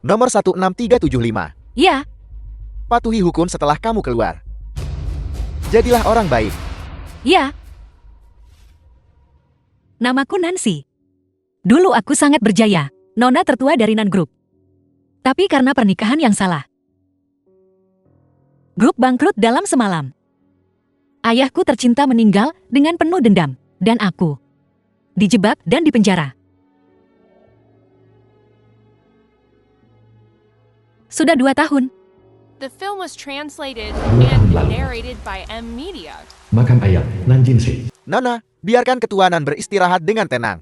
Nomor 16375. Ya, Patuhi hukum setelah kamu keluar. Jadilah orang baik. ya. Namaku Nancy. Dulu aku sangat berjaya, nona tertua dari Nan Group. Tapi karena pernikahan yang salah, grup bangkrut dalam semalam. Ayahku tercinta meninggal dengan penuh dendam, dan aku dijebak dan dipenjara. Sudah 2 tahun. The film was translated 2 tahun and lalu. narrated by M Media. Makam ayah Nanjinse. Nona, biarkan ketua Nan beristirahat dengan tenang.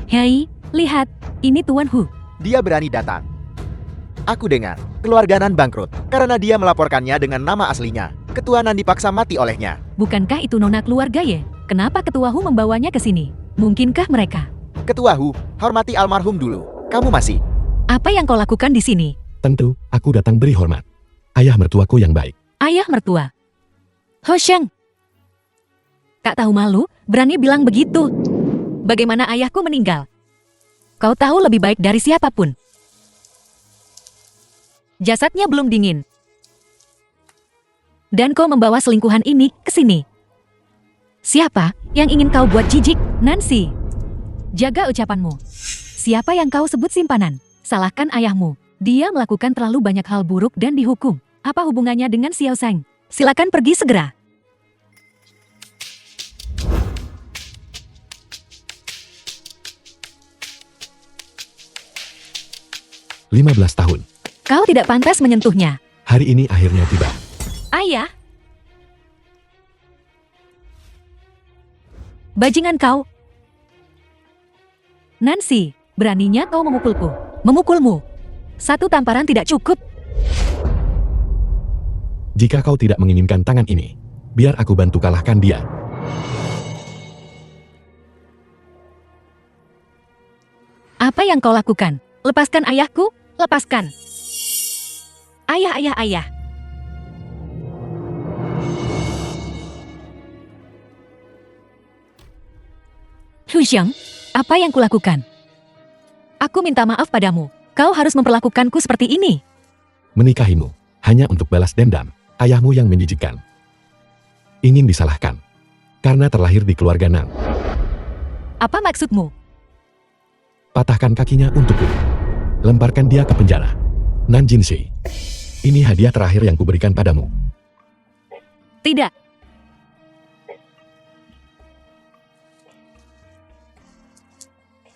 Hei, lihat, ini Tuan Hu. Dia berani datang. Aku dengar, keluarga Nan bangkrut karena dia melaporkannya dengan nama aslinya. Ketua Nan dipaksa mati olehnya. Bukankah itu nona keluarga ya? Kenapa ketua Hu membawanya ke sini? Mungkinkah mereka? Ketua Hu, hormati almarhum dulu. Kamu masih. Apa yang kau lakukan di sini? Tentu, aku datang beri hormat. Ayah mertuaku yang baik. Ayah mertua. Ho Sheng. Kak tahu malu, berani bilang begitu. Bagaimana ayahku meninggal? Kau tahu lebih baik dari siapapun. Jasadnya belum dingin. Dan kau membawa selingkuhan ini ke sini. Siapa yang ingin kau buat jijik? Nancy. Jaga ucapanmu. Siapa yang kau sebut simpanan? Salahkan ayahmu. Dia melakukan terlalu banyak hal buruk dan dihukum. Apa hubungannya dengan Xiao Zhang? Silakan pergi segera. 15 tahun. Kau tidak pantas menyentuhnya. Hari ini akhirnya tiba. Ayah. Bajingan kau. Nancy, beraninya kau memukulku. Memukulmu. 1 tamparan tidak cukup. Jika kau tidak menginginkan tangan ini, biar aku bantu kalahkan dia. Apa yang kau lakukan? Lepaskan ayahku, lepaskan. Ayah. Hu Xiang, apa yang kulakukan? Aku minta maaf padamu. Kau harus memperlakukanku seperti ini. Menikahimu, hanya untuk balas dendam, ayahmu yang menjijikkan. Ingin disalahkan, karena terlahir di keluarga Nang. Apa maksudmu? Patahkan kakinya untukku. Lemparkan dia ke penjara. Nanjinse. Ini hadiah terakhir yang kuberikan padamu. Tidak.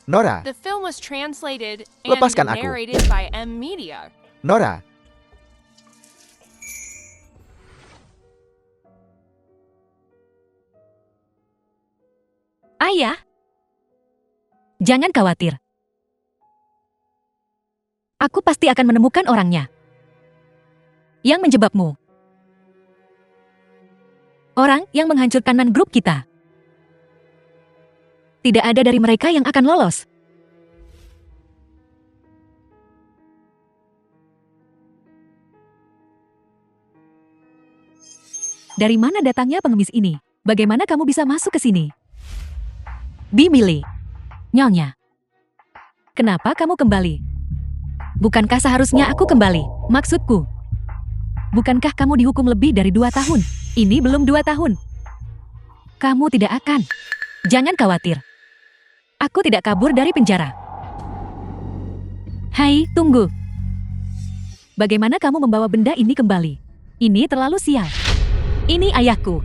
Nora, The film was translated and Lepaskan aku. narrated by M Media. Nora. Ayah. Jangan khawatir. Aku pasti akan menemukan orangnya yang menjebakmu. Orang yang menghancurkan Nan Group kita. Tidak ada dari mereka yang akan lolos. Dari mana datangnya pengemis ini? Bagaimana kamu bisa masuk ke sini? Bimili. Nyonya. Kenapa kamu kembali? Bukankah seharusnya aku kembali? Maksudku. Bukankah kamu dihukum lebih dari 2 tahun? Ini belum 2 tahun. Kamu tidak akan. Jangan khawatir. Aku tidak kabur dari penjara. Hai, tunggu. Bagaimana kamu membawa benda ini kembali? Ini terlalu sial. Ini ayahku.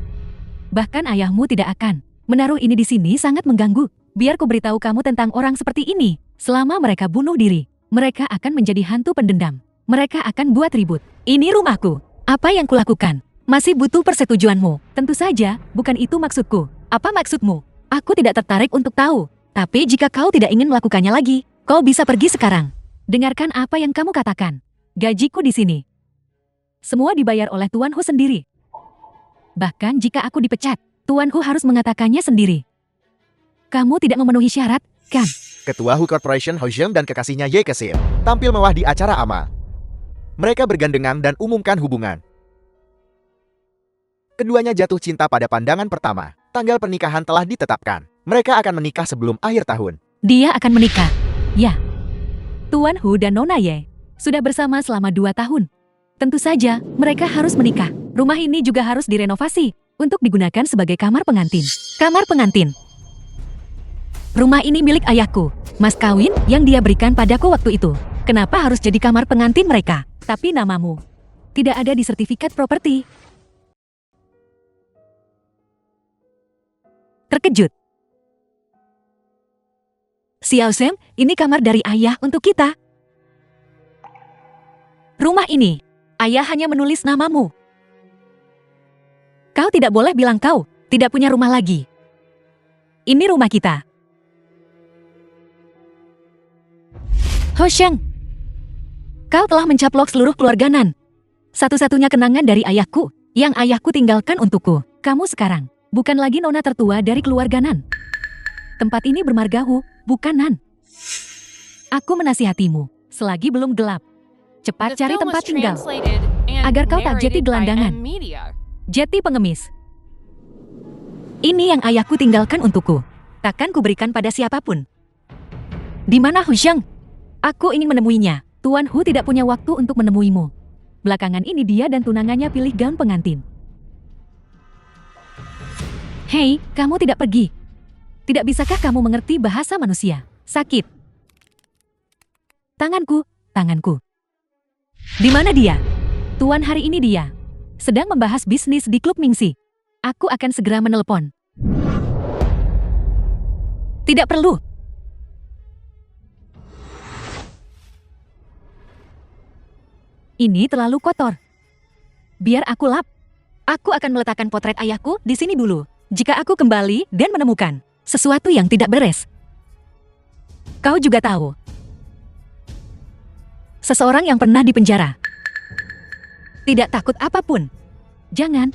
Bahkan ayahmu tidak akan. Menaruh ini di sini sangat mengganggu. Biar ku beritahu kamu tentang orang seperti ini. Selama mereka bunuh diri, mereka akan menjadi hantu pendendam. Mereka akan buat ribut. Ini rumahku. Apa yang kulakukan? Masih butuh persetujuanmu. Tentu saja, bukan itu maksudku. Apa maksudmu? Aku tidak tertarik untuk tahu. Tapi jika kau tidak ingin melakukannya lagi, kau bisa pergi sekarang. Dengarkan apa yang kamu katakan. Gajiku di sini. Semua dibayar oleh Tuan Hu sendiri. Bahkan jika aku dipecat, Tuan Hu harus mengatakannya sendiri. Kamu tidak memenuhi syarat, kan? Ketua Hu Corporation Ho Zheng dan kekasihnya Ye Kesim tampil mewah di acara amal. Mereka bergandengan dan umumkan hubungan. Keduanya jatuh cinta pada pandangan pertama. Tanggal pernikahan telah ditetapkan. Mereka akan menikah sebelum akhir tahun. Dia akan menikah. Ya. Tuan Hu dan Nona Ye sudah bersama selama 2 tahun. Tentu saja, mereka harus menikah. Rumah ini juga harus direnovasi untuk digunakan sebagai kamar pengantin. Kamar pengantin. Rumah ini milik ayahku. Mas kawin yang dia berikan padaku waktu itu. Kenapa harus jadi kamar pengantin mereka? Tapi namamu tidak ada di sertifikat properti. Terkejut. Xiao Zhen, ini kamar dari ayah untuk kita. Rumah ini, ayah hanya menulis namamu. Kau tidak boleh bilang kau tidak punya rumah lagi. Ini rumah kita. Ho Zheng, kau telah mencaplok seluruh keluarga Nan. Satu-satunya kenangan dari ayahku yang ayahku tinggalkan untukku. Kamu sekarang bukan lagi nona tertua dari keluarga Nan. Tempat ini bermarga Hu, bukan Nan. Aku menasihatimu, selagi belum gelap. Cepat The cari film tempat was tinggal, translated and agar kau tak jeti narrated by gelandangan. M Media. Jeti pengemis. Ini yang ayahku tinggalkan untukku. Takkan kuberikan pada siapapun. Di mana Hu Zheng? Aku ingin menemuinya. Tuan Hu tidak punya waktu untuk menemuimu. Belakangan ini dia dan tunangannya pilih gaun pengantin. Hei, kamu tidak pergi. Tidak bisakah kamu mengerti bahasa manusia? Sakit. Tanganku, tanganku. Di mana dia? Tuan hari ini dia sedang membahas bisnis di Klub Mingxi. Aku akan segera menelepon. Tidak perlu. Ini terlalu kotor. Biar aku lap. Aku akan meletakkan potret ayahku di sini dulu. Jika aku kembali dan menemukan sesuatu yang tidak beres. Kau juga tahu. Seseorang yang pernah dipenjara. Tidak takut apapun. Jangan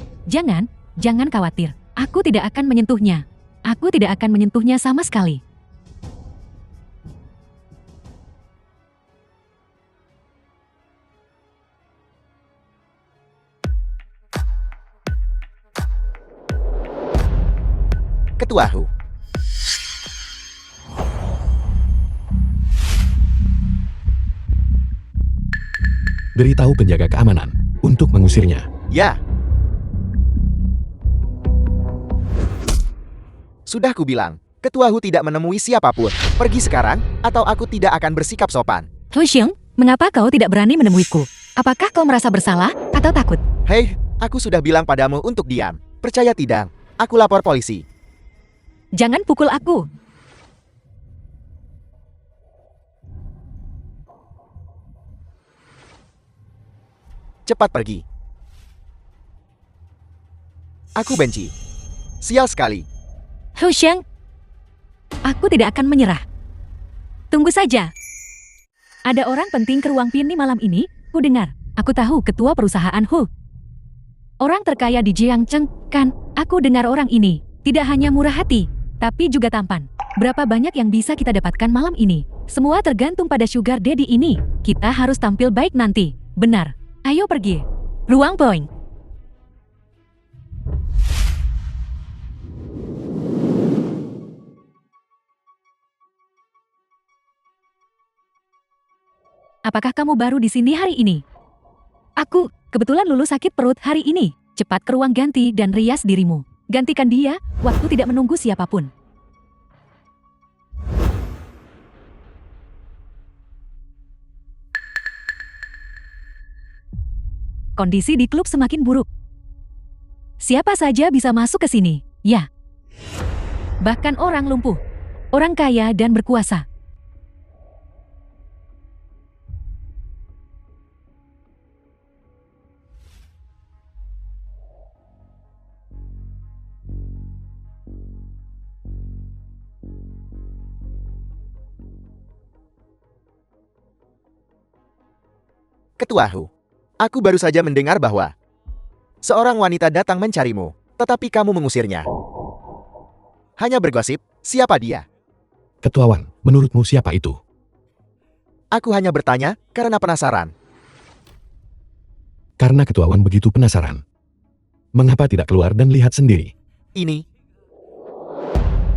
khawatir. Aku tidak akan menyentuhnya. Aku tidak akan menyentuhnya sama sekali. Ketua Hu. Beritahu penjaga keamanan untuk mengusirnya. Ya. Sudah kubilang, Ketua Hu tidak menemui siapapun. Pergi sekarang, atau aku tidak akan bersikap sopan. Hu Zheng, mengapa kau tidak berani menemuiku? Apakah kau merasa bersalah atau takut? Hei, aku sudah bilang padamu untuk diam. Percaya tidak? Aku lapor polisi. Jangan pukul aku. Cepat pergi. Aku benci. Sial sekali. Hu Zheng, aku tidak akan menyerah. Tunggu saja. Ada orang penting ke ruang Pini malam ini, ku dengar. Aku tahu ketua perusahaan Hu. Orang terkaya di Jiangcheng, kan? Aku dengar orang ini tidak hanya murah hati, tapi juga tampan. Berapa banyak yang bisa kita dapatkan malam ini? Semua tergantung pada Sugar Daddy ini. Kita harus tampil baik nanti. Benar. Ayo pergi. Ruang Point. Apakah kamu baru di sini hari ini? Aku kebetulan lulus sakit perut hari ini. Cepat ke ruang ganti dan rias dirimu. Gantikan dia, waktu tidak menunggu siapapun. Kondisi di klub semakin buruk. Siapa saja bisa masuk ke sini, ya. Bahkan orang lumpuh, orang kaya dan berkuasa. Ketua Hu, aku baru saja mendengar bahwa seorang wanita datang mencarimu, tetapi kamu mengusirnya. Hanya bergosip, siapa dia? Ketua Wan, menurutmu siapa itu? Aku hanya bertanya karena penasaran. Karena Ketua Wan begitu penasaran. Mengapa tidak keluar dan lihat sendiri? Ini.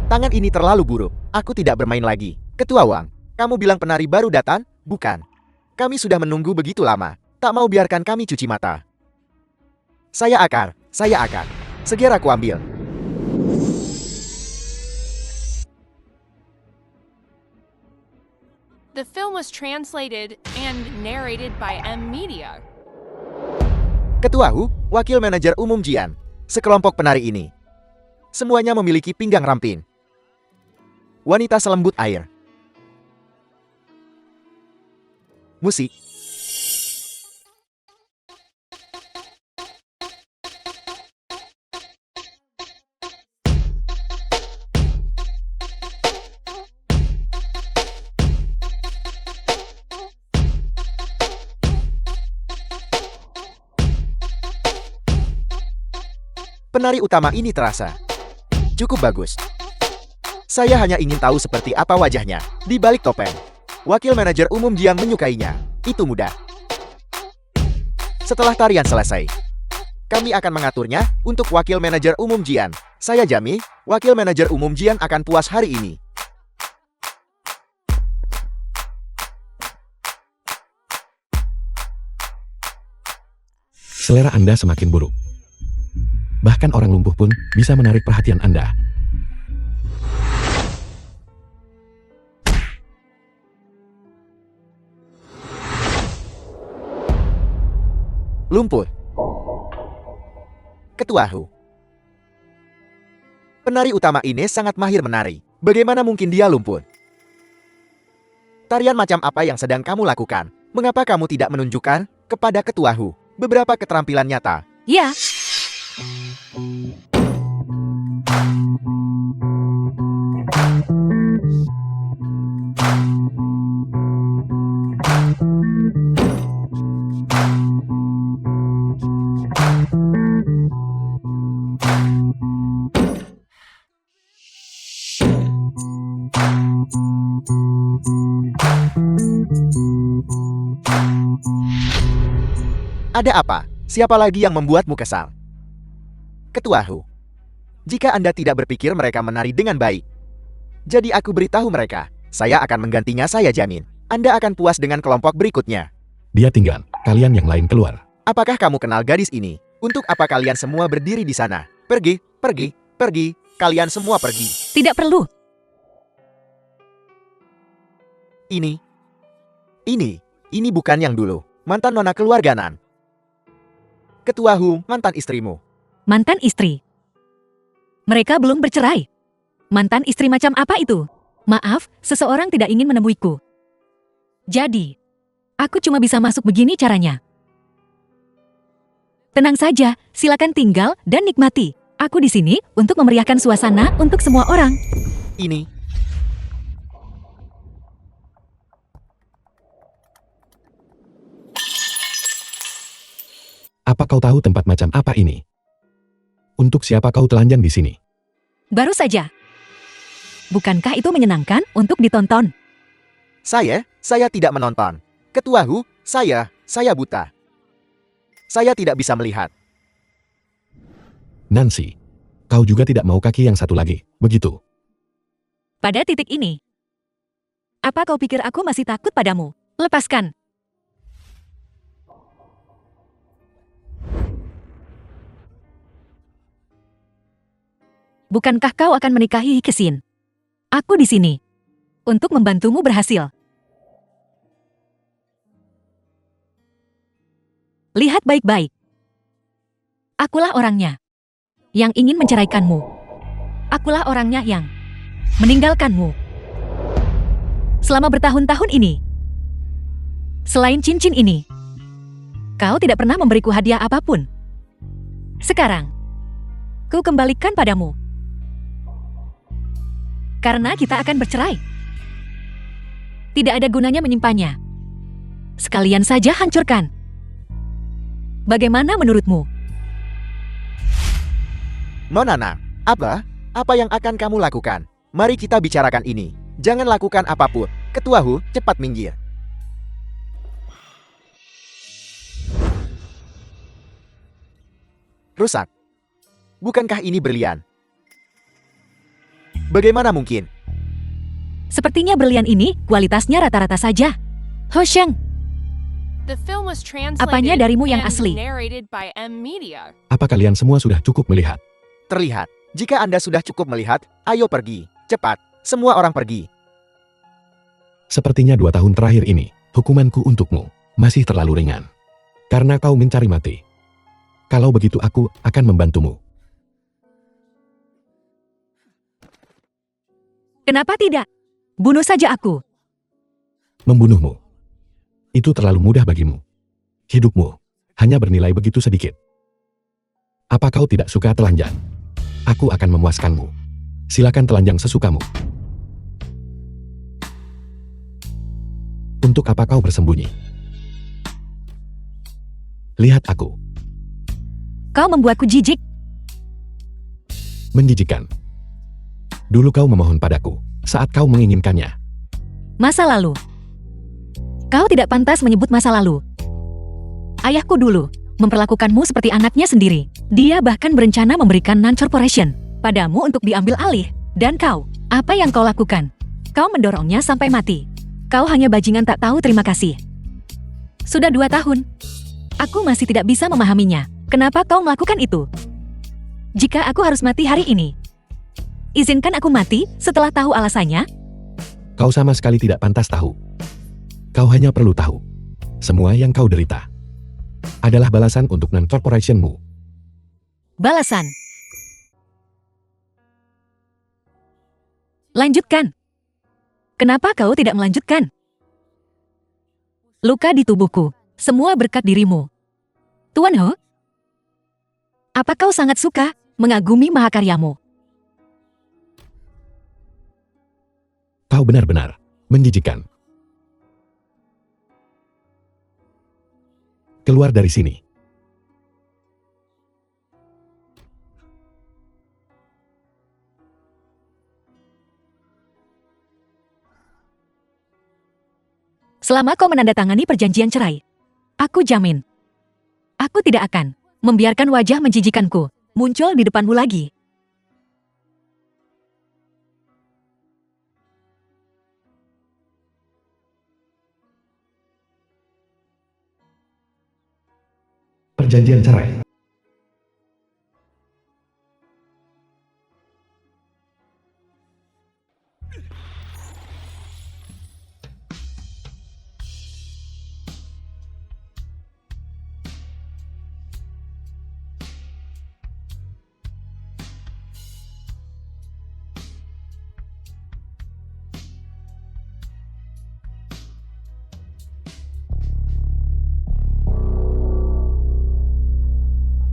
Tangan ini terlalu buruk. Aku tidak bermain lagi. Ketua Wang, kamu bilang penari baru datang, bukan? Kami sudah menunggu begitu lama. Tak mau biarkan kami cuci mata. Saya akan. Segera aku ambil. The film was translated and narrated by M Media. Ketua Hu, Wakil Manajer Umum Jian. Sekelompok penari ini. Semuanya memiliki pinggang ramping. Wanita selembut air. Musik. Penari utama ini terasa cukup bagus. Saya hanya ingin tahu seperti apa wajahnya di balik topeng. Wakil Manajer Umum Jian menyukainya. Itu mudah. Setelah tarian selesai, kami akan mengaturnya untuk Wakil Manajer Umum Jian. Saya jamin, Wakil Manajer Umum Jian akan puas hari ini. Selera Anda semakin buruk. Bahkan orang lumpuh pun bisa menarik perhatian Anda. Lumpuh. Ketua Hu, penari utama ini sangat mahir menari. Bagaimana mungkin dia lumpuh? Tarian macam apa yang sedang kamu lakukan? Mengapa kamu tidak menunjukkan kepada Ketua Hu beberapa keterampilan nyata? Ya, Ada apa? Siapa lagi yang membuatmu kesal? Ketua Hu, jika Anda tidak berpikir mereka menari dengan baik, jadi aku beritahu mereka, saya akan menggantinya, saya jamin. Anda akan puas dengan kelompok berikutnya. Dia tinggal, kalian yang lain keluar. Apakah kamu kenal gadis ini? Untuk apa kalian semua berdiri di sana? Pergi, pergi, pergi. Kalian semua pergi. tidak perlu. Ini bukan yang dulu. Mantan nona keluarganan. Ketua Hu, mantan istrimu. Mantan istri. Mereka belum bercerai. Mantan istri macam apa itu? Maaf, seseorang tidak ingin menemuiku. Jadi, aku cuma bisa masuk begini caranya. Tenang saja, silakan tinggal dan nikmati. Aku di sini untuk memeriahkan suasana untuk semua orang. Ini. Apa kau tahu tempat macam apa ini? Untuk siapa kau telanjang di sini? Baru saja. Bukankah itu menyenangkan untuk ditonton? Saya tidak menonton. Ketua Hu, saya buta. Saya tidak bisa melihat. Nancy, kau juga tidak mau kaki yang satu lagi, begitu? Pada titik ini, apa kau pikir aku masih takut padamu? Lepaskan. Bukankah kau akan menikahi Hikesin? Aku di sini untuk membantumu berhasil. Lihat baik-baik. Akulah orangnya yang ingin menceraikanmu. Akulah orangnya yang meninggalkanmu selama bertahun-tahun ini. Selain cincin ini, kau tidak pernah memberiku hadiah apapun. Sekarang, ku kembalikan padamu. Karena kita akan bercerai. Tidak ada gunanya menyimpannya. Sekalian saja hancurkan. Bagaimana menurutmu? Monana, apa? Apa yang akan kamu lakukan? Mari kita bicarakan ini. Jangan lakukan apapun. Ketua Hu, cepat minggir. Rusak. Bukankah ini berlian? Bagaimana mungkin? Sepertinya berlian ini kualitasnya rata-rata saja. Ho Sheng, The film was apanya translated darimu yang and asli? narrated by M Media. Apa kalian semua sudah cukup melihat? Terlihat. Jika Anda sudah cukup melihat, ayo pergi. Cepat. Semua orang pergi. Sepertinya 2 tahun terakhir ini, hukumanku untukmu masih terlalu ringan. Karena kau mencari mati. Kalau begitu aku akan membantumu. Kenapa tidak? Bunuh saja aku. Membunuhmu. Itu terlalu mudah bagimu. Hidupmu hanya bernilai begitu sedikit. Apa kau tidak suka telanjang? Aku akan memuaskanmu. Silakan telanjang sesukamu. Untuk apa kau bersembunyi? Lihat aku. Kau membuatku jijik. Menjijikkan. Dulu kau memohon padaku saat kau menginginkannya. Masa lalu. Kau tidak pantas menyebut masa lalu. Ayahku dulu memperlakukanmu seperti anaknya sendiri. Dia bahkan berencana memberikan Nan Corporation padamu untuk diambil alih. Dan kau, apa yang kau lakukan? Kau mendorongnya sampai mati. Kau hanya bajingan tak tahu terima kasih. Sudah 2 tahun. Aku masih tidak bisa memahaminya. Kenapa kau melakukan itu? Jika aku harus mati hari ini, izinkan aku mati setelah tahu alasannya. Kau sama sekali tidak pantas tahu. Kau hanya perlu tahu. Semua yang kau derita adalah balasan untuk Nan Corporation-mu. Balasan. Lanjutkan. Kenapa kau tidak melanjutkan? Luka di tubuhku, semua berkat dirimu. Tuan He, apa kau sangat suka mengagumi mahakaryamu? Kau benar-benar menjijikkan. Keluar dari sini. Selama kau menandatangani perjanjian cerai, aku jamin, aku tidak akan membiarkan wajah menjijikanku muncul di depanmu lagi. Perjanjian cerai.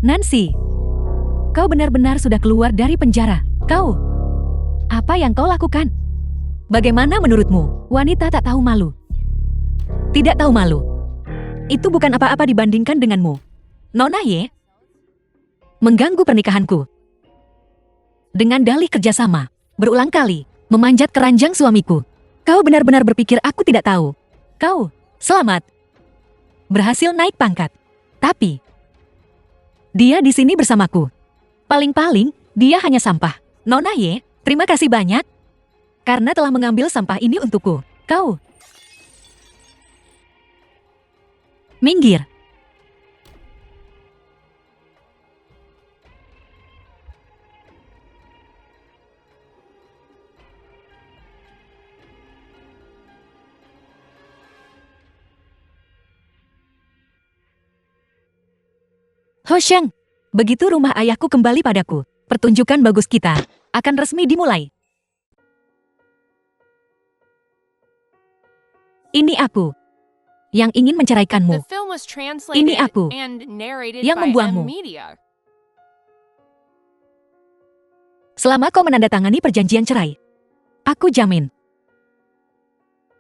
Nancy, kau benar-benar sudah keluar dari penjara. Kau, apa yang kau lakukan? Bagaimana menurutmu, wanita tak tahu malu? Tidak tahu malu. Itu bukan apa-apa dibandingkan denganmu. Nona Ye, mengganggu pernikahanku. Dengan dalih kerjasama, berulang kali, memanjat keranjang suamiku. Kau benar-benar berpikir aku tidak tahu. Kau, selamat. Berhasil naik pangkat. Tapi, dia di sini bersamaku. Paling-paling, dia hanya sampah. Nona Ye, terima kasih banyak. Karena telah mengambil sampah ini untukku. Kau. Minggir. Ho Sheng, begitu rumah ayahku kembali padaku, pertunjukan bagus kita akan resmi dimulai. Ini aku yang ingin The menceraikanmu. film was translated Ini aku and narrated yang by membuangmu. M Media. Selama kau menandatangani perjanjian cerai, aku jamin,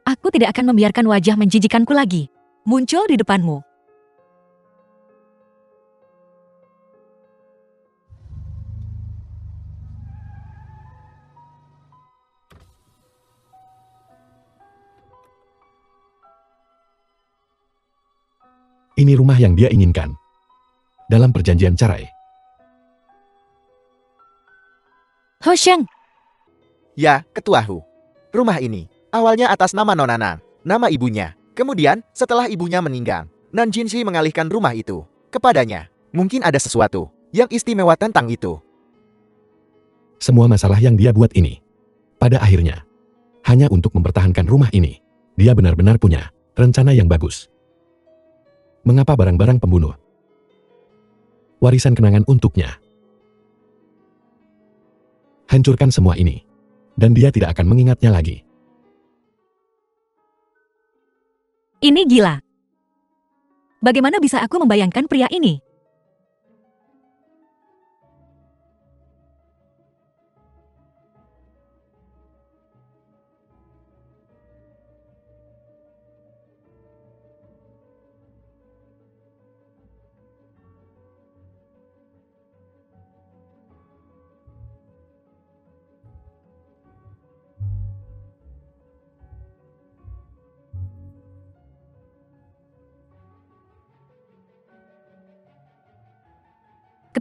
aku tidak akan membiarkan wajah menjijikanku lagi. muncul di depanmu. Ini rumah yang dia inginkan. Dalam perjanjian cerai. Ho Sheng, Ya, Ketua Hu. Rumah ini, awalnya atas nama Nona Nan, nama ibunya. Kemudian, setelah ibunya meninggal, Nan Jinshi mengalihkan rumah itu kepadanya. Mungkin ada sesuatu yang istimewa tentang itu. Semua masalah yang dia buat ini. Pada akhirnya, hanya untuk mempertahankan rumah ini, dia benar-benar punya rencana yang bagus. Mengapa barang-barang pembunuh? Warisan kenangan untuknya. Hancurkan semua ini, dan dia tidak akan mengingatnya lagi. ini gila. Bagaimana bisa aku membayangkan pria ini?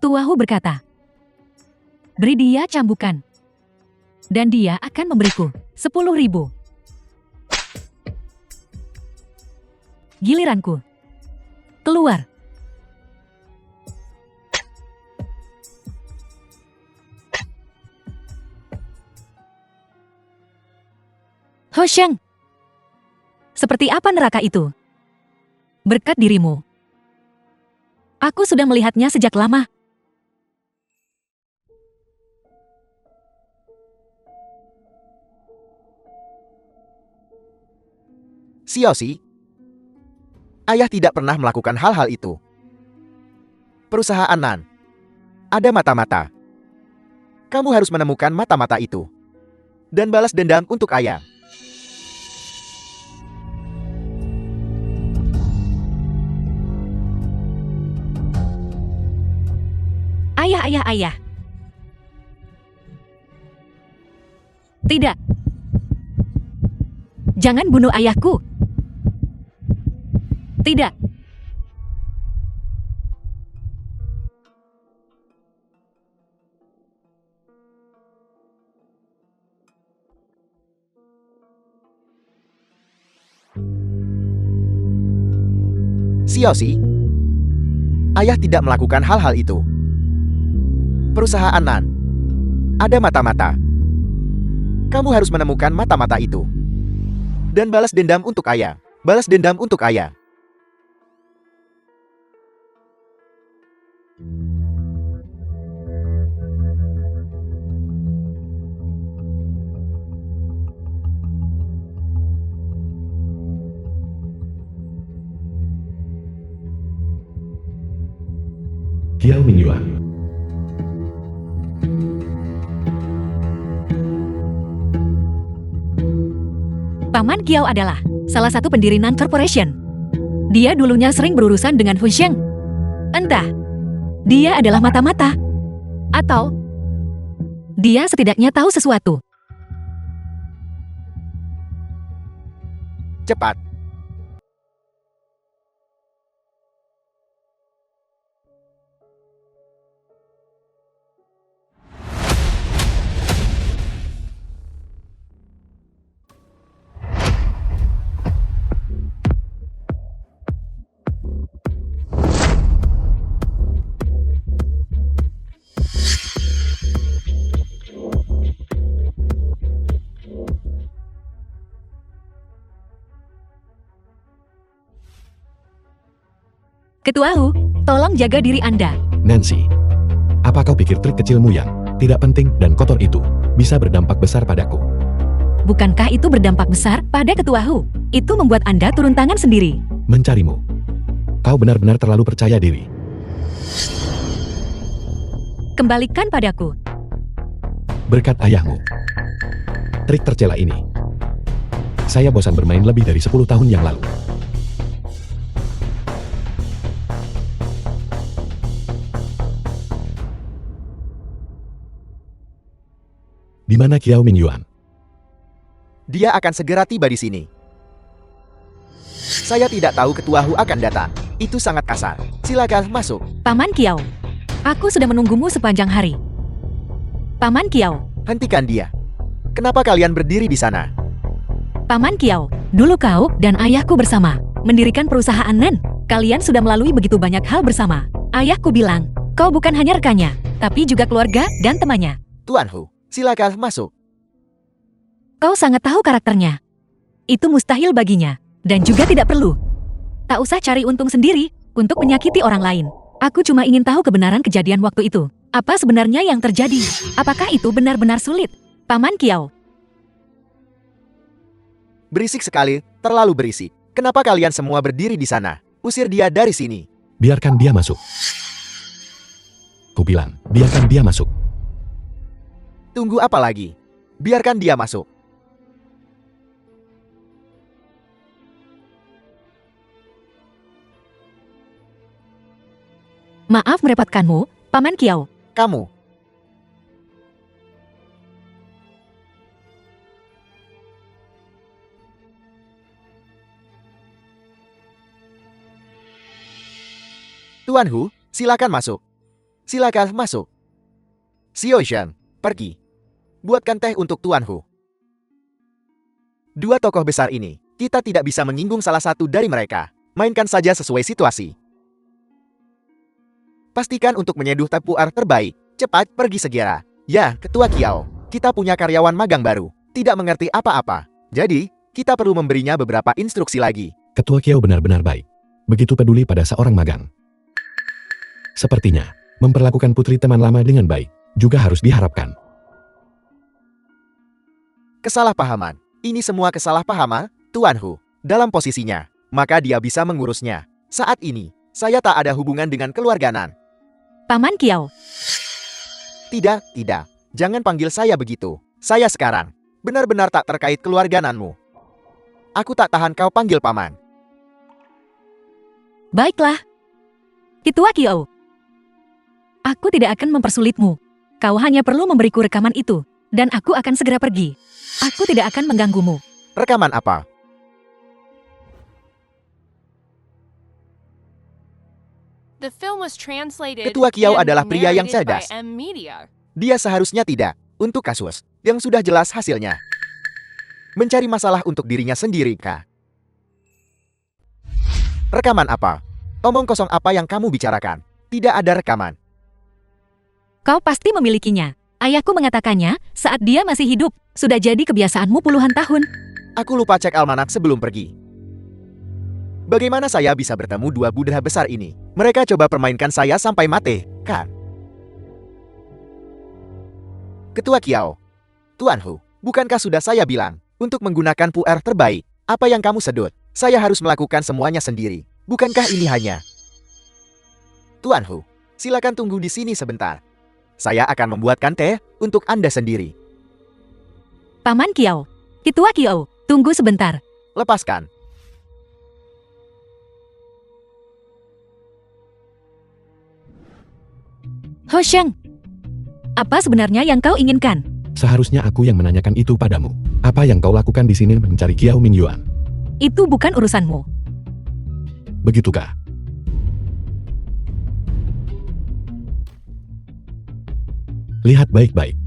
Ketua Hu berkata, beri dia cambukan. Dan dia akan memberiku 10.000. Giliranku. Keluar. Ho Sheng. Seperti apa neraka itu? Berkat dirimu. Aku sudah melihatnya sejak lama. Xiaoxi, ayah tidak pernah melakukan hal-hal itu. Perusahaan Nan, ada mata-mata. Kamu harus menemukan mata-mata itu. Dan balas dendam untuk ayah. Ayah. Tidak. Jangan bunuh ayahku. Tidak. Xiaoxi, ayah tidak melakukan hal-hal itu. Perusahaan Nan, ada mata-mata. Kamu harus menemukan mata-mata itu. Dan balas dendam untuk ayah. Balas dendam untuk ayah. Kiao Mingyuan. Paman Kiao adalah salah satu pendiri Nan Corporation. Dia dulunya sering berurusan dengan Hu Sheng. Entah, dia adalah mata-mata. Atau, dia setidaknya tahu sesuatu. Cepat. Ketua Hu, tolong jaga diri Anda. Nancy, apa kau pikir trik kecilmu yang tidak penting dan kotor itu bisa berdampak besar padaku? Bukankah itu berdampak besar pada Ketua Hu? Itu membuat Anda turun tangan sendiri. Mencarimu. Kau benar-benar terlalu percaya diri. Kembalikan padaku. Berkat ayahmu. Trik tercela ini. Saya bosan bermain lebih dari 10 tahun yang lalu. Di mana Kiao Mingyuan? Dia akan segera tiba di sini. Saya tidak tahu Ketua Hu akan datang. Itu sangat kasar. Silakan masuk. Paman Kiao. Aku sudah menunggumu sepanjang hari. Paman Kiao. Hentikan dia. Kenapa kalian berdiri di sana? Paman Kiao, dulu kau dan ayahku bersama mendirikan perusahaan Nen. Kalian sudah melalui begitu banyak hal bersama. Ayahku bilang, kau bukan hanya rekannya, tapi juga keluarga dan temannya. Tuan Hu, silakan masuk. Kau sangat tahu karakternya. Itu mustahil baginya, dan juga tidak perlu. Tak usah cari untung sendiri untuk menyakiti orang lain. Aku cuma ingin tahu kebenaran kejadian waktu itu. Apa sebenarnya yang terjadi? Apakah itu benar-benar sulit? Paman Kiao. Berisik sekali, terlalu berisik. Kenapa kalian semua berdiri di sana? Usir dia dari sini. Biarkan dia masuk. Ku bilang, biarkan dia masuk. Tunggu apa lagi? Biarkan dia masuk. Maaf merepotkanmu, Paman Kiao. Kamu. Tuan Hu, silakan masuk. Silakan masuk. Xiao Shen, pergi. Buatkan teh untuk Tuan Hu. Dua tokoh besar ini, kita tidak bisa menyinggung salah satu dari mereka. Mainkan saja sesuai situasi. Pastikan untuk menyeduh tepuar terbaik. Cepat pergi segera. Ya, Ketua Kiao, kita punya karyawan magang baru. Tidak mengerti apa-apa. Jadi, kita perlu memberinya beberapa instruksi lagi. Ketua Kiao benar-benar baik. Begitu peduli pada seorang magang. Sepertinya, memperlakukan putri teman lama dengan baik, juga harus diharapkan. Kesalahpahaman. Ini semua kesalahpahaman, Tuan Hu. Dalam posisinya, maka dia bisa mengurusnya. Saat ini, saya tak ada hubungan dengan keluarga Nan. Paman Kiao. Tidak, tidak. Jangan panggil saya begitu. Saya sekarang benar-benar tak terkait keluarga Nanmu. Aku tak tahan kau panggil paman. Baiklah. Ketua Kiao. Aku tidak akan mempersulitmu. Kau hanya perlu memberiku rekaman itu, dan aku akan segera pergi. Aku tidak akan mengganggumu. Rekaman apa? The film was translated Ketua Kiao and adalah pria yang narrated by cerdas. M Media. Dia seharusnya tidak. Untuk kasus yang sudah jelas hasilnya. Mencari masalah untuk dirinya sendiri, kah? Rekaman apa? Omong kosong apa yang kamu bicarakan? Tidak ada rekaman. Kau pasti memilikinya. Ayahku mengatakannya saat dia masih hidup. Sudah jadi kebiasaanmu puluhan tahun. Aku lupa cek almanak sebelum pergi. Bagaimana saya bisa bertemu dua Buddha besar ini? Mereka coba permainkan saya sampai mati, kan? Ketua Kiao. Tuan Hu, bukankah sudah saya bilang untuk menggunakan puer terbaik? Apa yang kamu sedut? Saya harus melakukan semuanya sendiri. Bukankah ini hanya... Tuan Hu, silakan tunggu di sini sebentar. Saya akan membuatkan teh untuk Anda sendiri. Paman Kiao. Ketua Kiao, tunggu sebentar. Lepaskan. Ho Sheng. Apa sebenarnya yang kau inginkan? Seharusnya aku yang menanyakan itu padamu. Apa yang kau lakukan di sini mencari Kiao Mingyuan? Itu bukan urusanmu. Begitukah? Lihat baik-baik.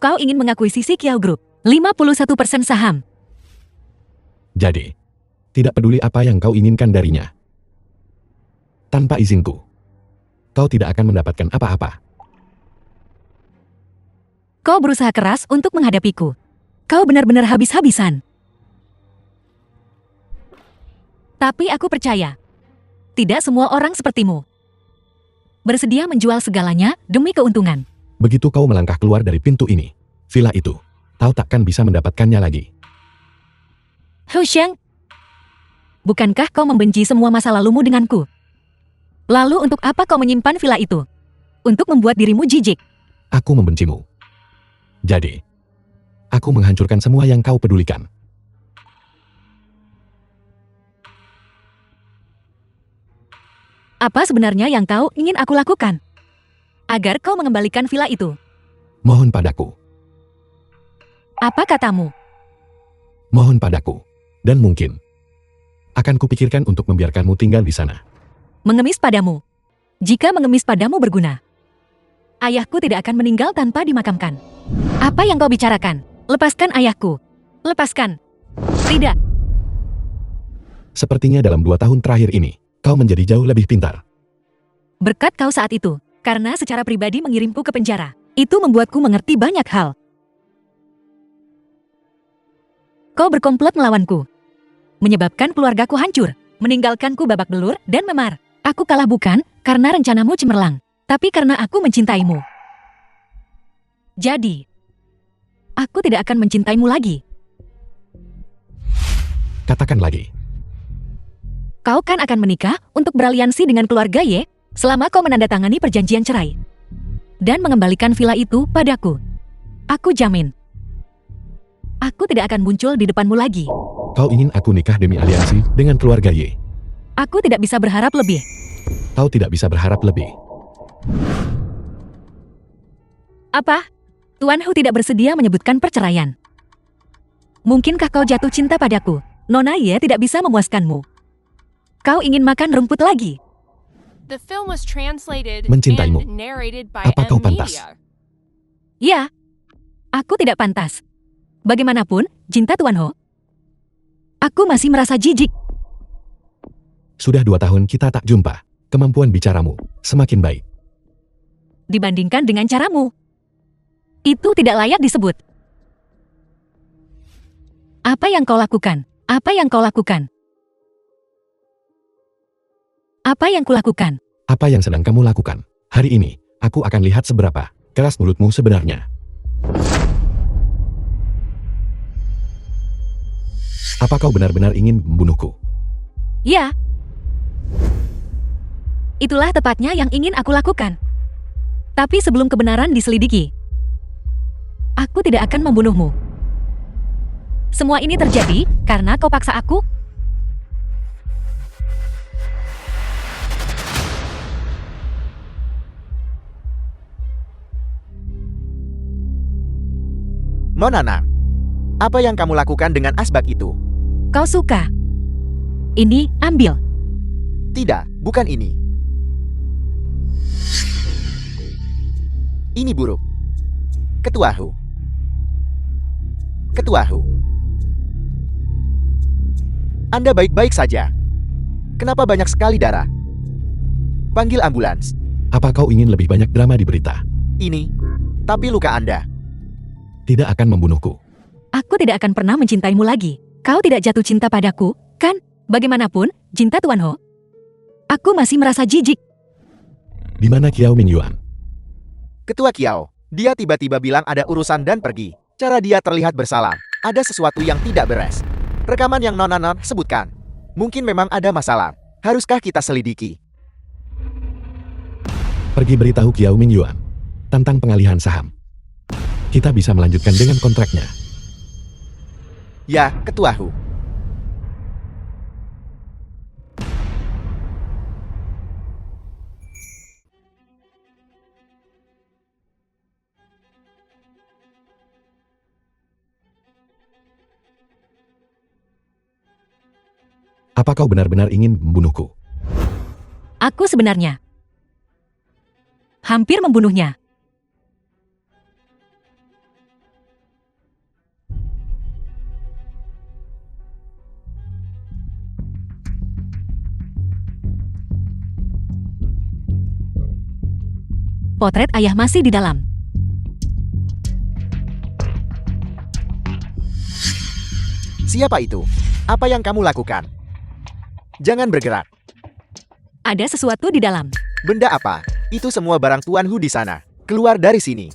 Kau ingin mengakuisisi Kiao Group. 51% saham. Jadi, tidak peduli apa yang kau inginkan darinya. Tanpa izinku, kau tidak akan mendapatkan apa-apa. Kau berusaha keras untuk menghadapiku. Kau benar-benar habis-habisan. Tapi aku percaya, tidak semua orang sepertimu. Bersedia menjual segalanya demi keuntungan. Begitu kau melangkah keluar dari pintu ini, villa itu, kau takkan bisa mendapatkannya lagi. Ho Sheng, bukankah kau membenci semua masa lalumu denganku? Lalu untuk apa kau menyimpan villa itu? Untuk membuat dirimu jijik. Aku membencimu. Jadi, Aku menghancurkan semua yang kau pedulikan. Apa sebenarnya yang kau ingin aku lakukan? Agar kau mengembalikan villa itu. Mohon padaku. Apa katamu? Mohon padaku. Dan mungkin akan kupikirkan untuk membiarkanmu tinggal di sana. Mengemis padamu. Jika mengemis padamu berguna, ayahku tidak akan meninggal tanpa dimakamkan. Apa yang kau bicarakan? Lepaskan ayahku. Lepaskan. Tidak. Sepertinya dalam 2 tahun terakhir ini, kau menjadi jauh lebih pintar. Berkat kau saat itu, karena secara pribadi mengirimku ke penjara. Itu membuatku mengerti banyak hal. Kau berkomplot melawanku. Menyebabkan keluargaku hancur, meninggalkanku babak belur dan memar. Aku kalah bukan karena rencanamu cemerlang, tapi karena aku mencintaimu. Jadi, aku tidak akan mencintaimu lagi. Katakan lagi. Kau kan akan menikah untuk beraliansi dengan keluarga Ye, selama kau menandatangani perjanjian cerai. Dan mengembalikan villa itu padaku. Aku jamin. Aku tidak akan muncul di depanmu lagi. Kau ingin aku nikah demi aliansi dengan keluarga Ye. Aku tidak bisa berharap lebih. Kau tidak bisa berharap lebih. Apa? Tuan Hu tidak bersedia menyebutkan perceraian. Mungkinkah kau jatuh cinta padaku? Nona Ye tidak bisa memuaskanmu. Kau ingin makan rumput lagi? The film was translated Mencintaimu. and narrated by Apa kau M pantas? Media. Ya. Aku tidak pantas. Bagaimanapun, cinta Tuan Ho. Aku masih merasa jijik. Sudah 2 tahun kita tak jumpa. Kemampuan bicaramu semakin baik. Dibandingkan dengan caramu. Itu tidak layak disebut. Apa yang kau lakukan? Apa yang kau lakukan? Apa yang kulakukan? Apa yang sedang kamu lakukan? Hari ini, aku akan lihat seberapa keras mulutmu sebenarnya. Apa kau benar-benar ingin membunuhku? Ya. Itulah tepatnya yang ingin aku lakukan. Tapi sebelum kebenaran diselidiki, aku tidak akan membunuhmu. Semua ini terjadi karena kau paksa aku. Monana, apa yang kamu lakukan dengan asbak itu? Kau suka. Ini, ambil. Tidak, bukan ini. Ini buruk. Ketua Hu. Ketua Hu. Anda baik-baik saja. Kenapa banyak sekali darah? Panggil ambulans. Apa kau ingin lebih banyak drama di berita? Ini. Tapi luka Anda. Tidak akan membunuhku. Aku tidak akan pernah mencintaimu lagi. Kau tidak jatuh cinta padaku, kan? Bagaimanapun, cinta Tuan Ho. Aku masih merasa jijik. Di mana Kiao Mingyuan? Ketua Kiao. Dia tiba-tiba bilang ada urusan dan pergi. Cara dia terlihat bersalah. Ada sesuatu yang tidak beres. Rekaman yang Nona sebutkan. Mungkin memang ada masalah. Haruskah kita selidiki? Pergi beritahu Kiao Mingyuan tentang pengalihan saham. Kita bisa melanjutkan dengan kontraknya. Ya, Ketua Hu. Apa kau benar-benar ingin membunuhku? Aku sebenarnya hampir membunuhnya. Potret ayah masih di dalam. Siapa itu? Apa yang kamu lakukan? Jangan bergerak. Ada sesuatu di dalam. Benda apa? Itu semua barang Tuan Hu di sana. Keluar dari sini.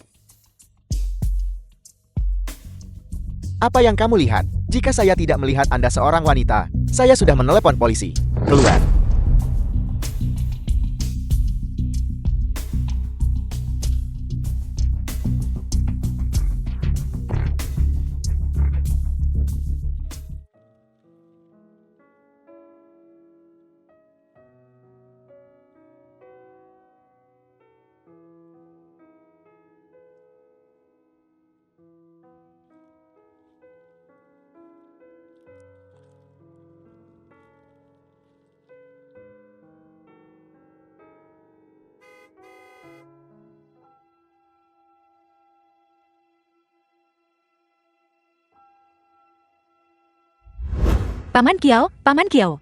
Apa yang kamu lihat? Jika saya tidak melihat Anda seorang wanita, saya sudah menelepon polisi. Keluar. Paman Kiao, Paman Kiao.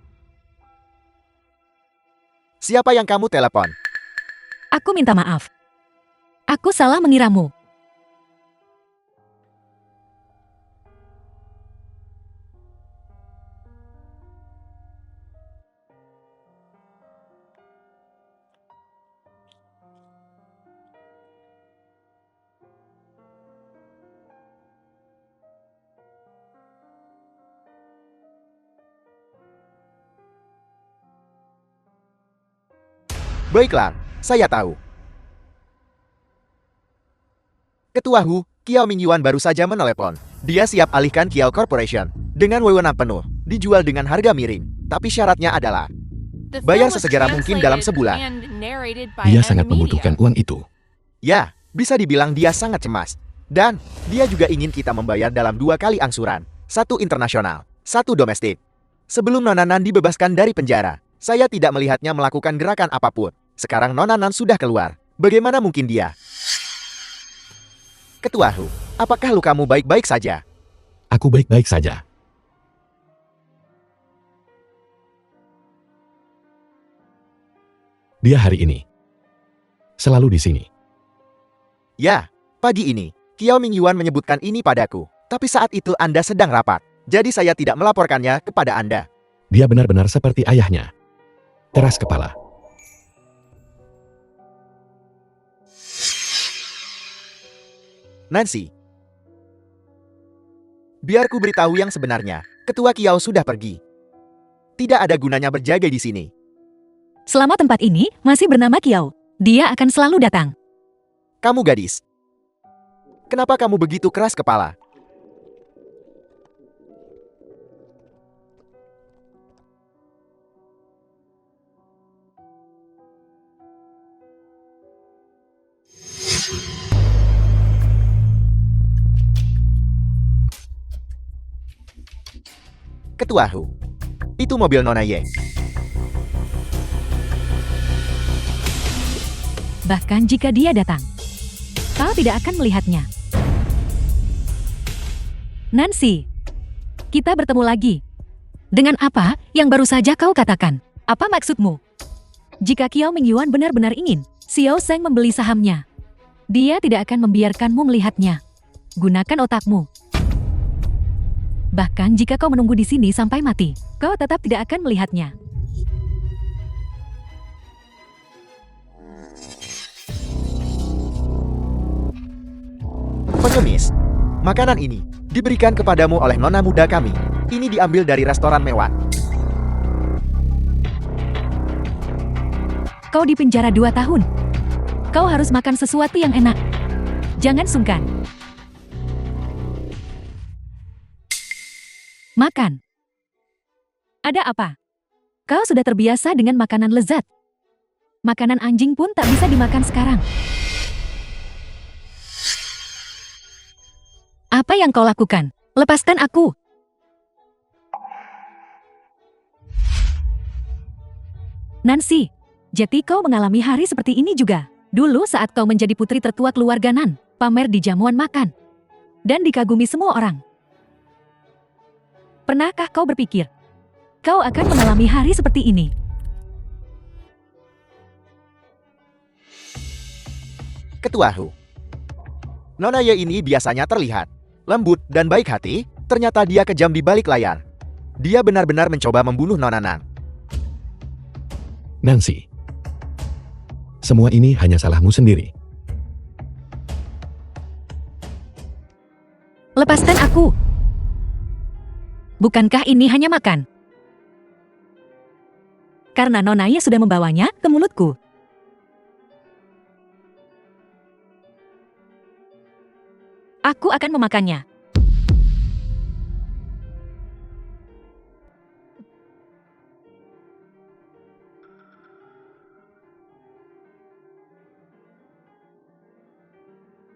Siapa yang kamu telepon? Aku minta maaf. Aku salah mengiramu. Baiklah, saya tahu. Ketua Hu, Kiao Mingyuan baru saja menelepon. Dia siap alihkan Kiao Corporation dengan wewenang penuh, dijual dengan harga miring. Tapi syaratnya adalah The bayar film was sesegera mungkin dalam translated sebulan. and narrated by Dia M sangat Media. membutuhkan uang itu. Ya, bisa dibilang dia sangat cemas. Dan dia juga ingin kita membayar dalam 2 kali angsuran. 1 internasional, 1 domestik. Sebelum Nonanan dibebaskan dari penjara, saya tidak melihatnya melakukan gerakan apapun. Sekarang Nonanan sudah keluar. Bagaimana mungkin dia? Ketua Hu, apakah lukamu baik-baik saja? Aku baik-baik saja. Dia hari ini selalu di sini. Ya, pagi ini, Kiao Mingyuan menyebutkan ini padaku. Tapi saat itu Anda sedang rapat. Jadi saya tidak melaporkannya kepada Anda. Dia benar-benar seperti ayahnya. Keras kepala. Nancy. Biar ku beritahu yang sebenarnya. Ketua Kiao sudah pergi. Tidak ada gunanya berjaga di sini. Selama tempat ini masih bernama Kiao, dia akan selalu datang. Kamu gadis. Kenapa kamu begitu keras kepala? Ketua Hu. Itu mobil Nona Ye. Bahkan jika dia datang, kau tidak akan melihatnya. Nancy, kita bertemu lagi. Dengan apa yang baru saja kau katakan? Apa maksudmu? Jika Kiao Mingyuan benar-benar ingin Xiao Zheng membeli sahamnya, dia tidak akan membiarkanmu melihatnya. Gunakan otakmu. Bahkan jika kau menunggu di sini sampai mati, kau tetap tidak akan melihatnya. Pengemis. Makanan ini diberikan kepadamu oleh nona muda kami. Ini diambil dari restoran mewah. Kau di penjara 2 tahun. Kau harus makan sesuatu yang enak. Jangan sungkan. Makan. Ada apa? Kau sudah terbiasa dengan makanan lezat. Makanan anjing pun tak bisa dimakan sekarang. Apa yang kau lakukan? Lepaskan aku. Nancy, jadi kau mengalami hari seperti ini juga. Dulu saat kau menjadi putri tertua keluarga Nan, pamer di jamuan makan. Dan dikagumi semua orang. Pernahkah kau berpikir, kau akan mengalami hari seperti ini? Ketua Hu. Nona Ye ini biasanya terlihat lembut dan baik hati, ternyata dia kejam di balik layar. Dia benar-benar mencoba membunuh Nona Nan. Nancy. Semua ini hanya salahmu sendiri. Lepaskan aku. Bukankah ini hanya makan? Karena Nona Ye sudah membawanya ke mulutku. Aku akan memakannya.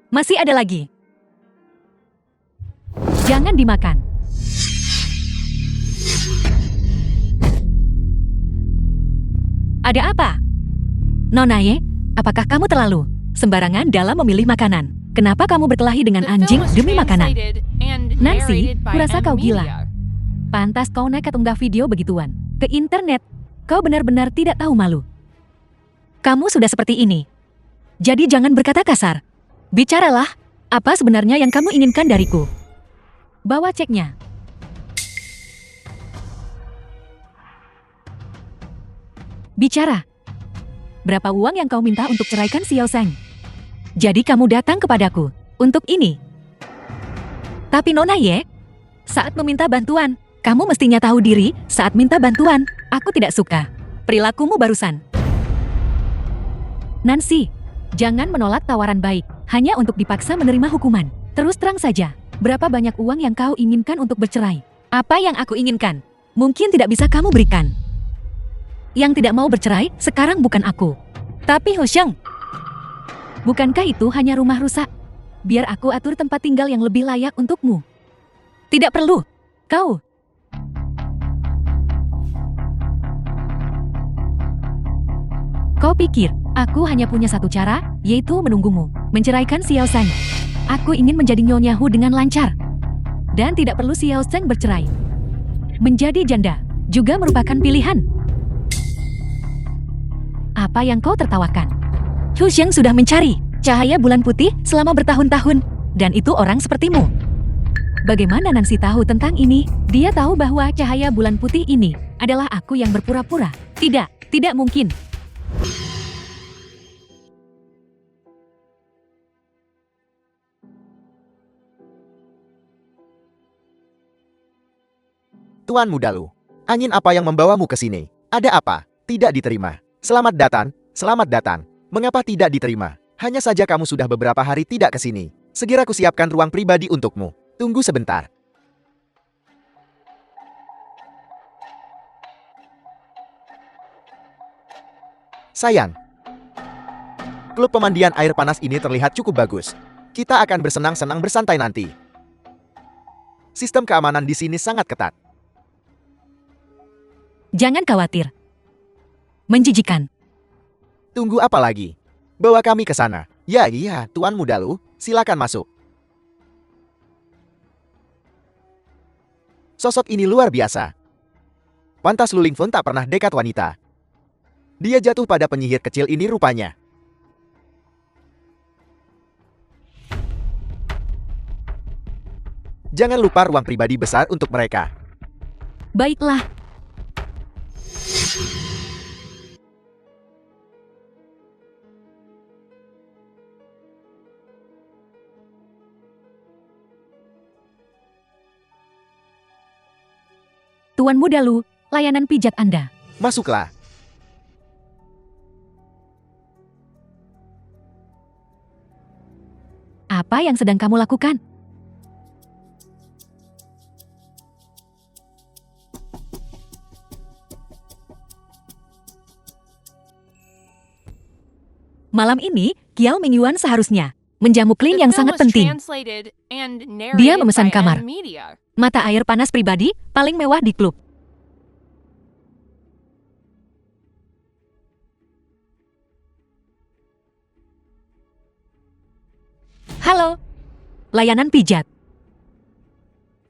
Masih ada lagi. Jangan dimakan. Ada apa? Nona Ye, apakah kamu terlalu sembarangan dalam memilih makanan? Kenapa kamu berkelahi dengan The film anjing was demi makanan? translated and Nancy, narrated by kurasa M kau gila. Media. Pantas kau nekat unggah video begituan ke internet. Kau benar-benar tidak tahu malu. Kamu sudah seperti ini. Jadi jangan berkata kasar. Bicaralah, apa sebenarnya yang kamu inginkan dariku? Bawa ceknya. Bicara. Berapa uang yang kau minta untuk ceraikan Xiao Zhang? Jadi kamu datang kepadaku untuk ini. Tapi Nona Ye, saat meminta bantuan, kamu mestinya tahu diri saat minta bantuan. Aku tidak suka perilakumu barusan. Nancy, jangan menolak tawaran baik hanya untuk dipaksa menerima hukuman. Terus terang saja, berapa banyak uang yang kau inginkan untuk bercerai? Apa yang aku inginkan? Mungkin tidak bisa kamu berikan. Yang tidak mau bercerai sekarang bukan aku, tapi Ho Sheng. Bukankah itu hanya rumah rusak? Biar aku atur tempat tinggal yang lebih layak untukmu. Tidak perlu. Kau. Kau pikir, aku hanya punya satu cara, yaitu menunggumu, menceraikan Xiao Zhang. Aku ingin menjadi Nyonya Hu dengan lancar. Dan tidak perlu Xiao Zhang bercerai. Menjadi janda, juga merupakan pilihan. Apa yang kau tertawakan? Hu Sheng sudah mencari cahaya bulan putih selama bertahun-tahun, dan itu orang sepertimu. Bagaimana Nancy tahu tentang ini? Dia tahu bahwa cahaya bulan putih ini adalah aku yang berpura-pura. Tidak, tidak mungkin. Tuan Mudalu, angin apa yang membawamu ke sini? Ada apa? Tidak diterima. Selamat datang, selamat datang. Mengapa tidak diterima? Hanya saja kamu sudah beberapa hari tidak ke sini. Segera kusiapkan ruang pribadi untukmu. Tunggu sebentar. Sayang, klub pemandian air panas ini terlihat cukup bagus. Kita akan bersenang-senang bersantai nanti. Sistem keamanan di sini sangat ketat. Jangan khawatir. Menjijikan. Tunggu apa lagi? Bawa kami ke sana. Ya iya, Tuan Mudalu, silakan masuk. Sosok ini luar biasa. Pantas Lu Lingfeng tak pernah dekat wanita. Dia jatuh pada penyihir kecil ini rupanya. Jangan lupa ruang pribadi besar untuk mereka. Baiklah. Tuan Mudalu, layanan pijat Anda. Masuklah. Apa yang sedang kamu lakukan? Malam ini, Kiao Mingyuan seharusnya menjamu The Kling yang film sangat was penting. translated and Dia narrated memesan by kamar. M-Media. Mata air panas pribadi paling mewah di klub. Halo, layanan pijat.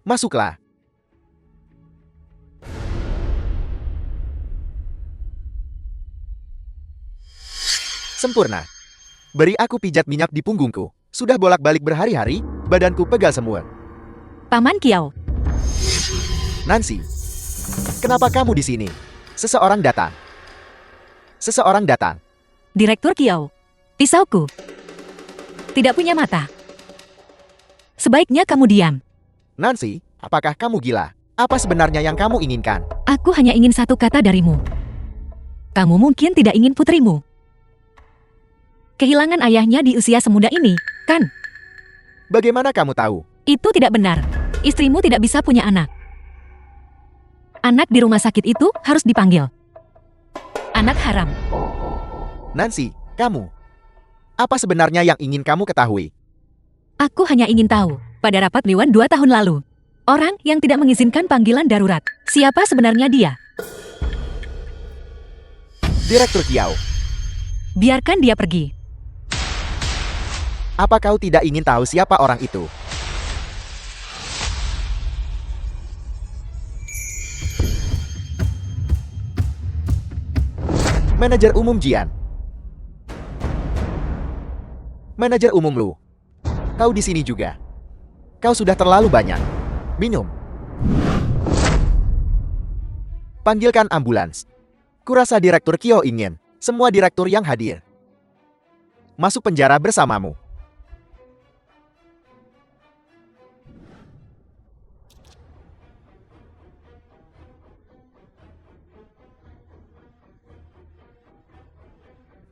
Masuklah. Sempurna. Beri aku pijat minyak di punggungku. Sudah bolak-balik berhari-hari, badanku pegal semua. Paman Kiao, Nancy, kenapa kamu di sini? Seseorang datang. Seseorang datang. Direktur Kiao. Pisauku. Tidak punya mata. Sebaiknya kamu diam. Nancy, apakah kamu gila? Apa sebenarnya yang kamu inginkan? Aku hanya ingin satu kata darimu. Kamu mungkin tidak ingin putrimu kehilangan ayahnya di usia semuda ini, kan? Bagaimana kamu tahu? Itu tidak benar. Istrimu tidak bisa punya anak. Anak di rumah sakit itu harus dipanggil anak haram. Nancy, kamu. Apa sebenarnya yang ingin kamu ketahui? Aku hanya ingin tahu, pada rapat Dewan 2 tahun lalu, orang yang tidak mengizinkan panggilan darurat, siapa sebenarnya dia? Direktur Kiao, Biarkan dia pergi. apa kau tidak ingin tahu siapa orang itu? Manajer umum Jian. Manajer umum Lu. Kau di sini juga. Kau sudah terlalu banyak. Minum. Panggilkan ambulans. Kurasa Direktur Kyo ingin semua direktur yang hadir masuk penjara bersamamu.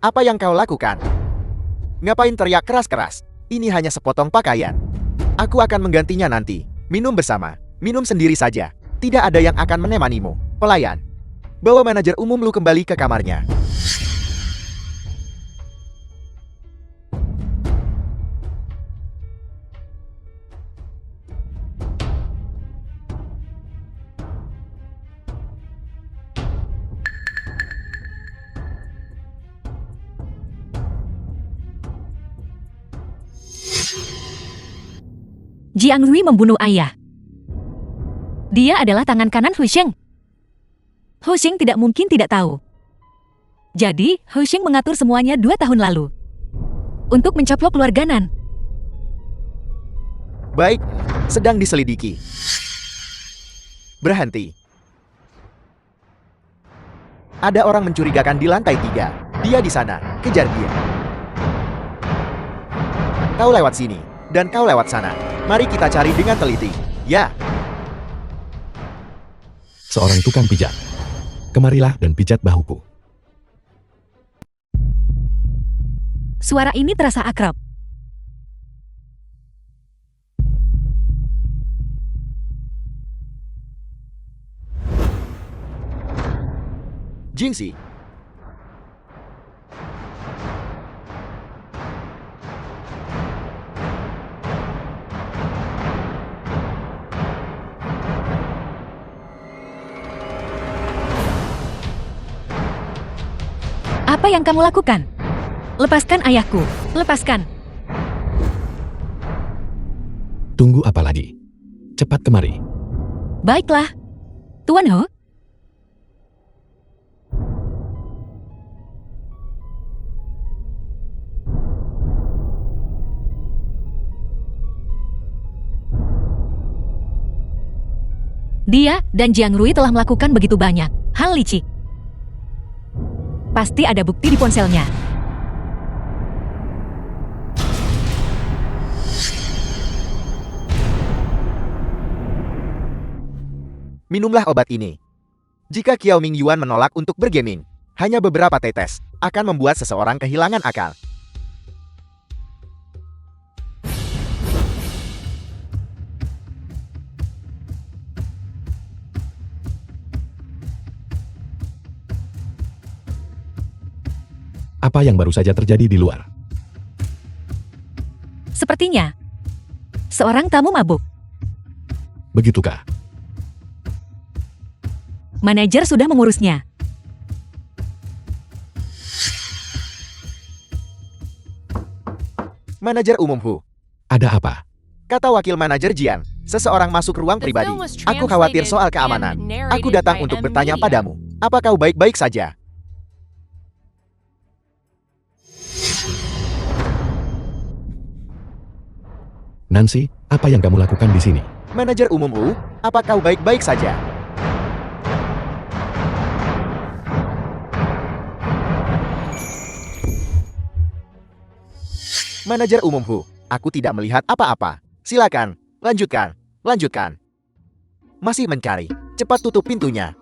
Apa yang kau lakukan? Ngapain teriak keras-keras? Ini hanya sepotong pakaian. Aku akan menggantinya nanti. Minum bersama. Minum sendiri saja. Tidak ada yang akan menemanimu. Pelayan. Bawa manajer umum Lu kembali ke kamarnya. Jiang Rui membunuh ayah. Dia adalah tangan kanan Hu Sheng. Hu Sheng tidak mungkin tidak tahu. Jadi, Hu Sheng mengatur semuanya 2 tahun lalu. Untuk mencaplok keluarga Nan. Baik, sedang diselidiki. Berhenti. Ada orang mencurigakan di lantai 3. Dia di sana, kejar dia. Kau lewat sini, dan kau lewat sana. Mari kita cari dengan teliti. Ya. Seorang tukang pijat. Kemarilah dan pijat bahuku. Suara ini terasa akrab. Jingxi. Apa yang kamu lakukan? Lepaskan ayahku. Lepaskan. Tunggu apa lagi? Cepat kemari. Baiklah. Tuan Ho. Dia dan Jiang Rui telah melakukan begitu banyak hal licik. Pasti ada bukti di ponselnya. Minumlah obat ini. Jika Qiao Ming Yuan menolak untuk bergaming, hanya beberapa tetes akan membuat seseorang kehilangan akal. Apa yang baru saja terjadi di luar? Sepertinya seorang tamu mabuk. Begitukah? Manajer sudah mengurusnya. Manajer umum Hu. Ada apa? Kata wakil manajer Jian, seseorang masuk ruang The pribadi. film was Aku khawatir soal translated keamanan. and narrated Aku datang by untuk M bertanya Media. padamu. Apa kau baik-baik saja? Nancy, apa yang kamu lakukan di sini? Manajer umum Hu, apa kau baik-baik saja? Manajer umum Hu, aku tidak melihat apa-apa. Silakan, lanjutkan, lanjutkan. Masih mencari, cepat tutup pintunya.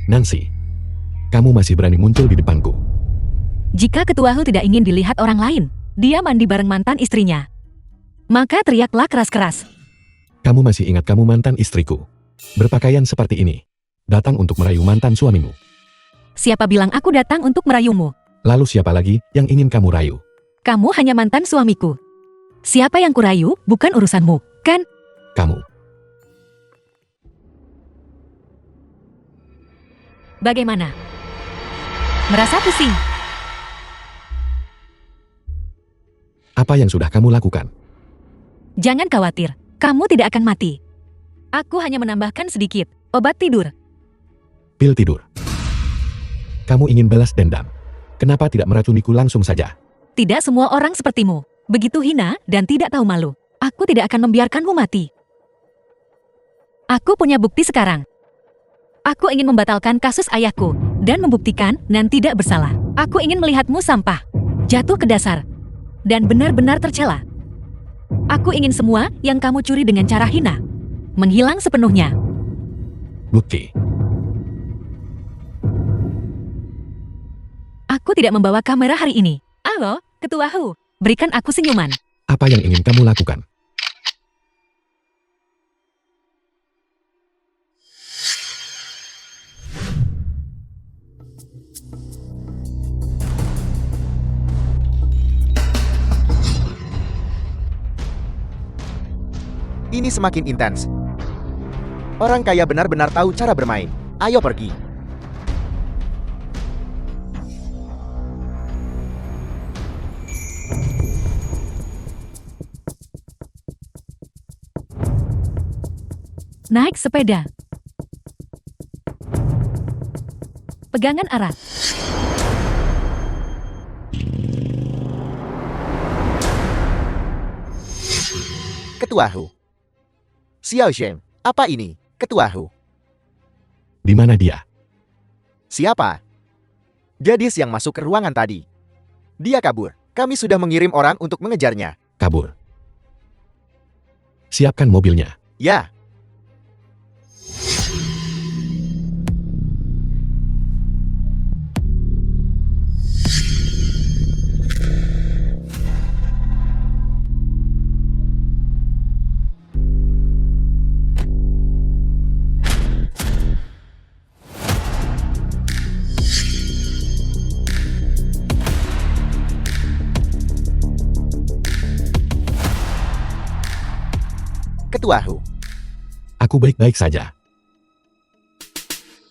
Nancy, kamu masih berani muncul di depanku. Jika ketua Hu tidak ingin dilihat orang lain, dia mandi bareng mantan istrinya. Maka teriaklah keras-keras. Kamu masih ingat kamu mantan istriku. Berpakaian seperti ini. Datang untuk merayu mantan suamimu. Siapa bilang aku datang untuk merayumu? Lalu siapa lagi yang ingin kamu rayu? Kamu hanya mantan suamiku. Siapa yang kurayu bukan urusanmu, kan? Kamu. Bagaimana? Merasa pusing? Apa yang sudah kamu lakukan? Jangan khawatir. Kamu tidak akan mati. Aku hanya menambahkan sedikit obat tidur. Pil tidur. Kamu ingin balas dendam. Kenapa tidak meracuniku langsung saja? Tidak semua orang sepertimu. Begitu hina dan tidak tahu malu. Aku tidak akan membiarkanmu mati. Aku punya bukti sekarang. Aku ingin membatalkan kasus ayahku dan membuktikan Nan tidak bersalah. Aku ingin melihatmu sampah, jatuh ke dasar, dan benar-benar tercela. Aku ingin semua yang kamu curi dengan cara hina menghilang sepenuhnya. Bukti. Aku tidak membawa kamera hari ini. Halo, Ketua Hu, berikan aku senyuman. Apa yang ingin kamu lakukan? Ini semakin intens. Orang kaya benar-benar tahu cara bermain. Ayo pergi. Naik sepeda. Pegangan erat. Ketua Hu. Xiao Zheng, apa ini, Ketua Hu? Di mana dia? Siapa? Gadis yang masuk ke ruangan tadi. Dia kabur. Kami sudah mengirim orang untuk mengejarnya. Kabur. Siapkan mobilnya. Ya. Ketua Hu. Aku baik-baik saja.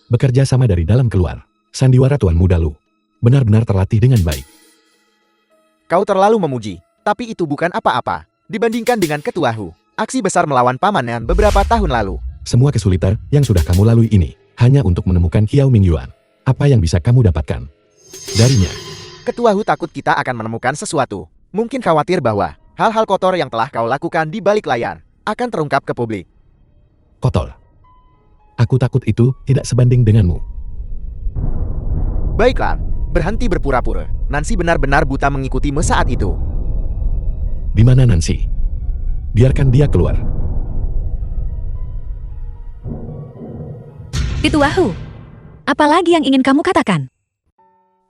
Bekerja sama dari dalam keluar. Sandiwara Tuan Muda Lu. Benar-benar terlatih dengan baik. Kau terlalu memuji, tapi itu bukan apa-apa dibandingkan dengan Ketua Hu. Aksi besar melawan Paman Nan beberapa tahun lalu. Semua kesulitan yang sudah kamu lalui ini hanya untuk menemukan Xiao Mingyuan. Apa yang bisa kamu dapatkan darinya? Ketua Hu takut kita akan menemukan sesuatu. Mungkin khawatir bahwa hal-hal kotor yang telah kau lakukan di balik layar akan terungkap ke publik. Kotor. Aku takut itu tidak sebanding denganmu. Baiklah, berhenti berpura-pura. Nancy benar-benar buta mengikutimu saat itu. Di mana Nancy? Biarkan dia keluar. Ketua Hu, apa lagi yang ingin kamu katakan?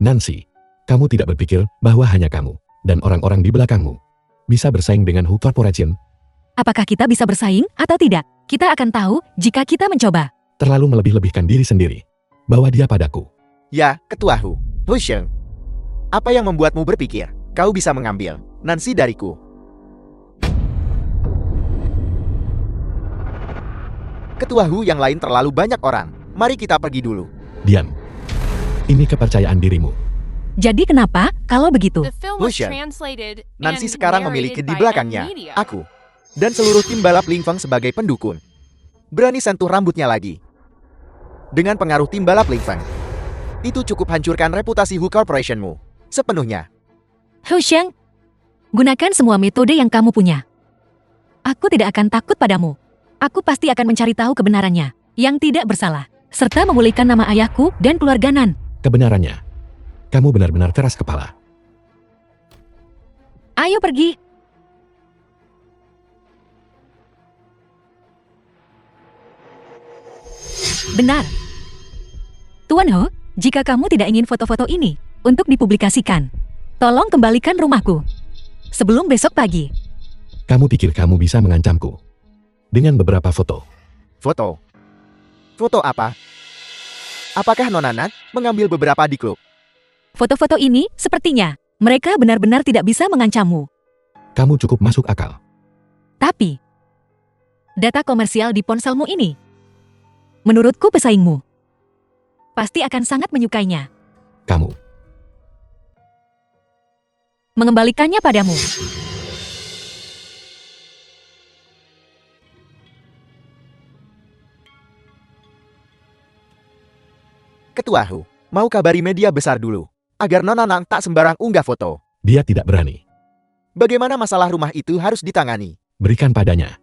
Nancy, kamu tidak berpikir bahwa hanya kamu dan orang-orang di belakangmu bisa bersaing dengan Hu Corporation? Apakah kita bisa bersaing atau tidak? Kita akan tahu jika kita mencoba. Terlalu melebih-lebihkan diri sendiri. Bawa dia padaku. Ya, Ketua Hu. Hu Sheng. Apa yang membuatmu berpikir kau bisa mengambil Nancy dariku? Ketua Hu, yang lain terlalu banyak orang. Mari kita pergi dulu. Diam. Ini kepercayaan dirimu. Jadi kenapa kalau begitu? The film was Lucian, translated Nancy and sekarang memiliki narrated di by belakangnya M-Media. aku dan seluruh tim balap Lingfeng sebagai pendukung. Berani sentuh rambutnya lagi. Dengan pengaruh tim balap Lingfeng, itu cukup hancurkan reputasi Hu Corporation-mu sepenuhnya. Hu Sheng, gunakan semua metode yang kamu punya. Aku tidak akan takut padamu. Aku pasti akan mencari tahu kebenarannya, yang tidak bersalah, serta memulihkan nama ayahku dan keluarga Nan. Kebenarannya. Kamu benar-benar keras kepala. Ayo pergi. Benar. Tuan Ho, jika kamu tidak ingin foto-foto ini untuk dipublikasikan, tolong kembalikan rumahku sebelum besok pagi. Kamu pikir kamu bisa mengancamku dengan beberapa foto? Foto? Foto apa? Apakah Nona Nat mengambil beberapa di klub? Foto-foto ini sepertinya mereka benar-benar tidak bisa mengancammu. Kamu cukup masuk akal. Tapi, data komersial di ponselmu ini, menurutku pesaingmu pasti akan sangat menyukainya. Kamu. Mengembalikannya padamu. Ketua Hu, mau kabari media besar dulu, agar Nona Nang tak sembarang unggah foto. Dia tidak berani. Bagaimana masalah rumah itu harus ditangani? Berikan padanya.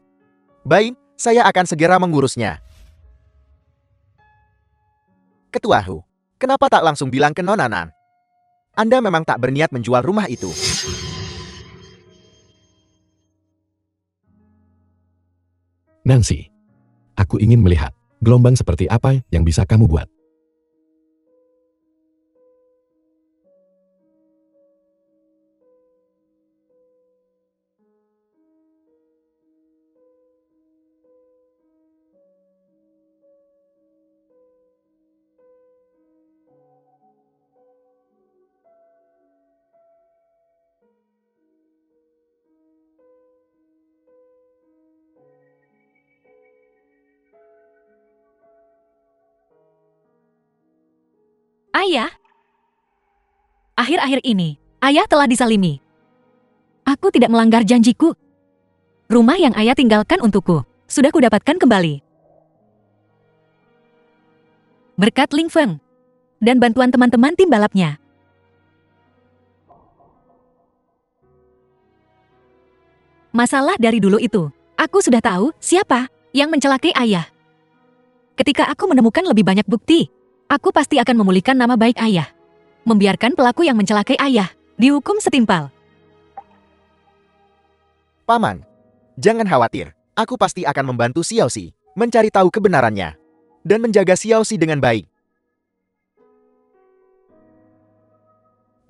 Baik, saya akan segera mengurusnya. Ketua Hu, kenapa tak langsung bilang ke Nona Nang? Anda memang tak berniat menjual rumah itu. Nancy, aku ingin melihat gelombang seperti apa yang bisa kamu buat. Ayah, akhir-akhir ini, ayah telah disalimi. Aku tidak melanggar janjiku. Rumah yang ayah tinggalkan untukku, sudah kudapatkan kembali. Berkat Ling Feng dan bantuan teman-teman tim balapnya. Masalah dari dulu itu, aku sudah tahu siapa yang mencelakai ayah. Ketika aku menemukan lebih banyak bukti, aku pasti akan memulihkan nama baik ayah. Membiarkan pelaku yang mencelakai ayah dihukum setimpal. Paman, jangan khawatir. Aku pasti akan membantu Xiao Xi mencari tahu kebenarannya dan menjaga Xiao Xi dengan baik.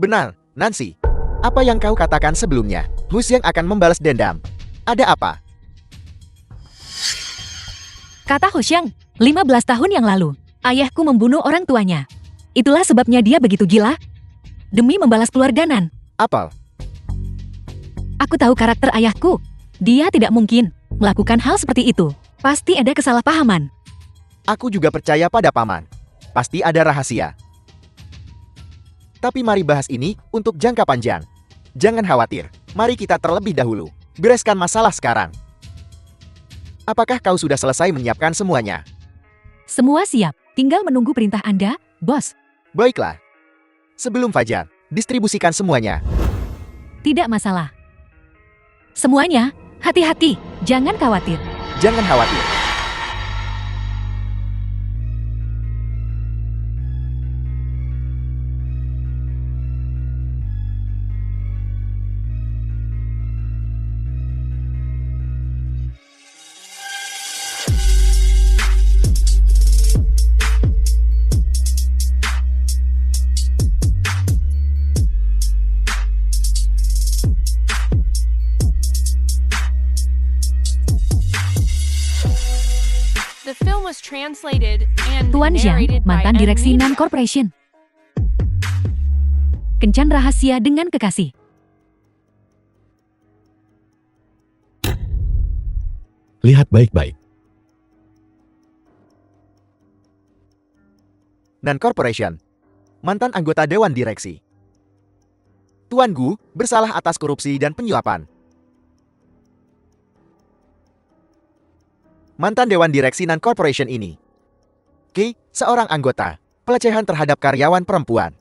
Benar, Nancy. Apa yang kau katakan sebelumnya? Hu Xiang akan membalas dendam. Ada apa? Kata Hu Xiang, 15 tahun yang lalu, ayahku membunuh orang tuanya. Itulah sebabnya dia begitu gila. Demi membalas keluarga Nan. Apa? Aku tahu karakter ayahku. Dia tidak mungkin melakukan hal seperti itu. Pasti ada kesalahpahaman. Aku juga percaya pada Paman. Pasti ada rahasia. Tapi mari bahas ini untuk jangka panjang. Jangan khawatir. Mari kita terlebih dahulu bereskan masalah sekarang. Apakah kau sudah selesai menyiapkan semuanya? Semua siap. Tinggal menunggu perintah Anda, bos. Baiklah. Sebelum fajar, distribusikan semuanya. Tidak masalah. Semuanya, hati-hati. Jangan khawatir. Jangan khawatir. The film was translated and Tuan Zhang, narrated by mantan direksi Media. Nan Corporation. Kencan rahasia dengan kekasih. Lihat baik-baik. Nan Corporation. Mantan anggota Dewan Direksi. Tuan Gu bersalah atas korupsi dan penyuapan. Mantan Dewan Direksi Nan Corporation ini. Ki, seorang anggota. Pelecehan terhadap karyawan perempuan.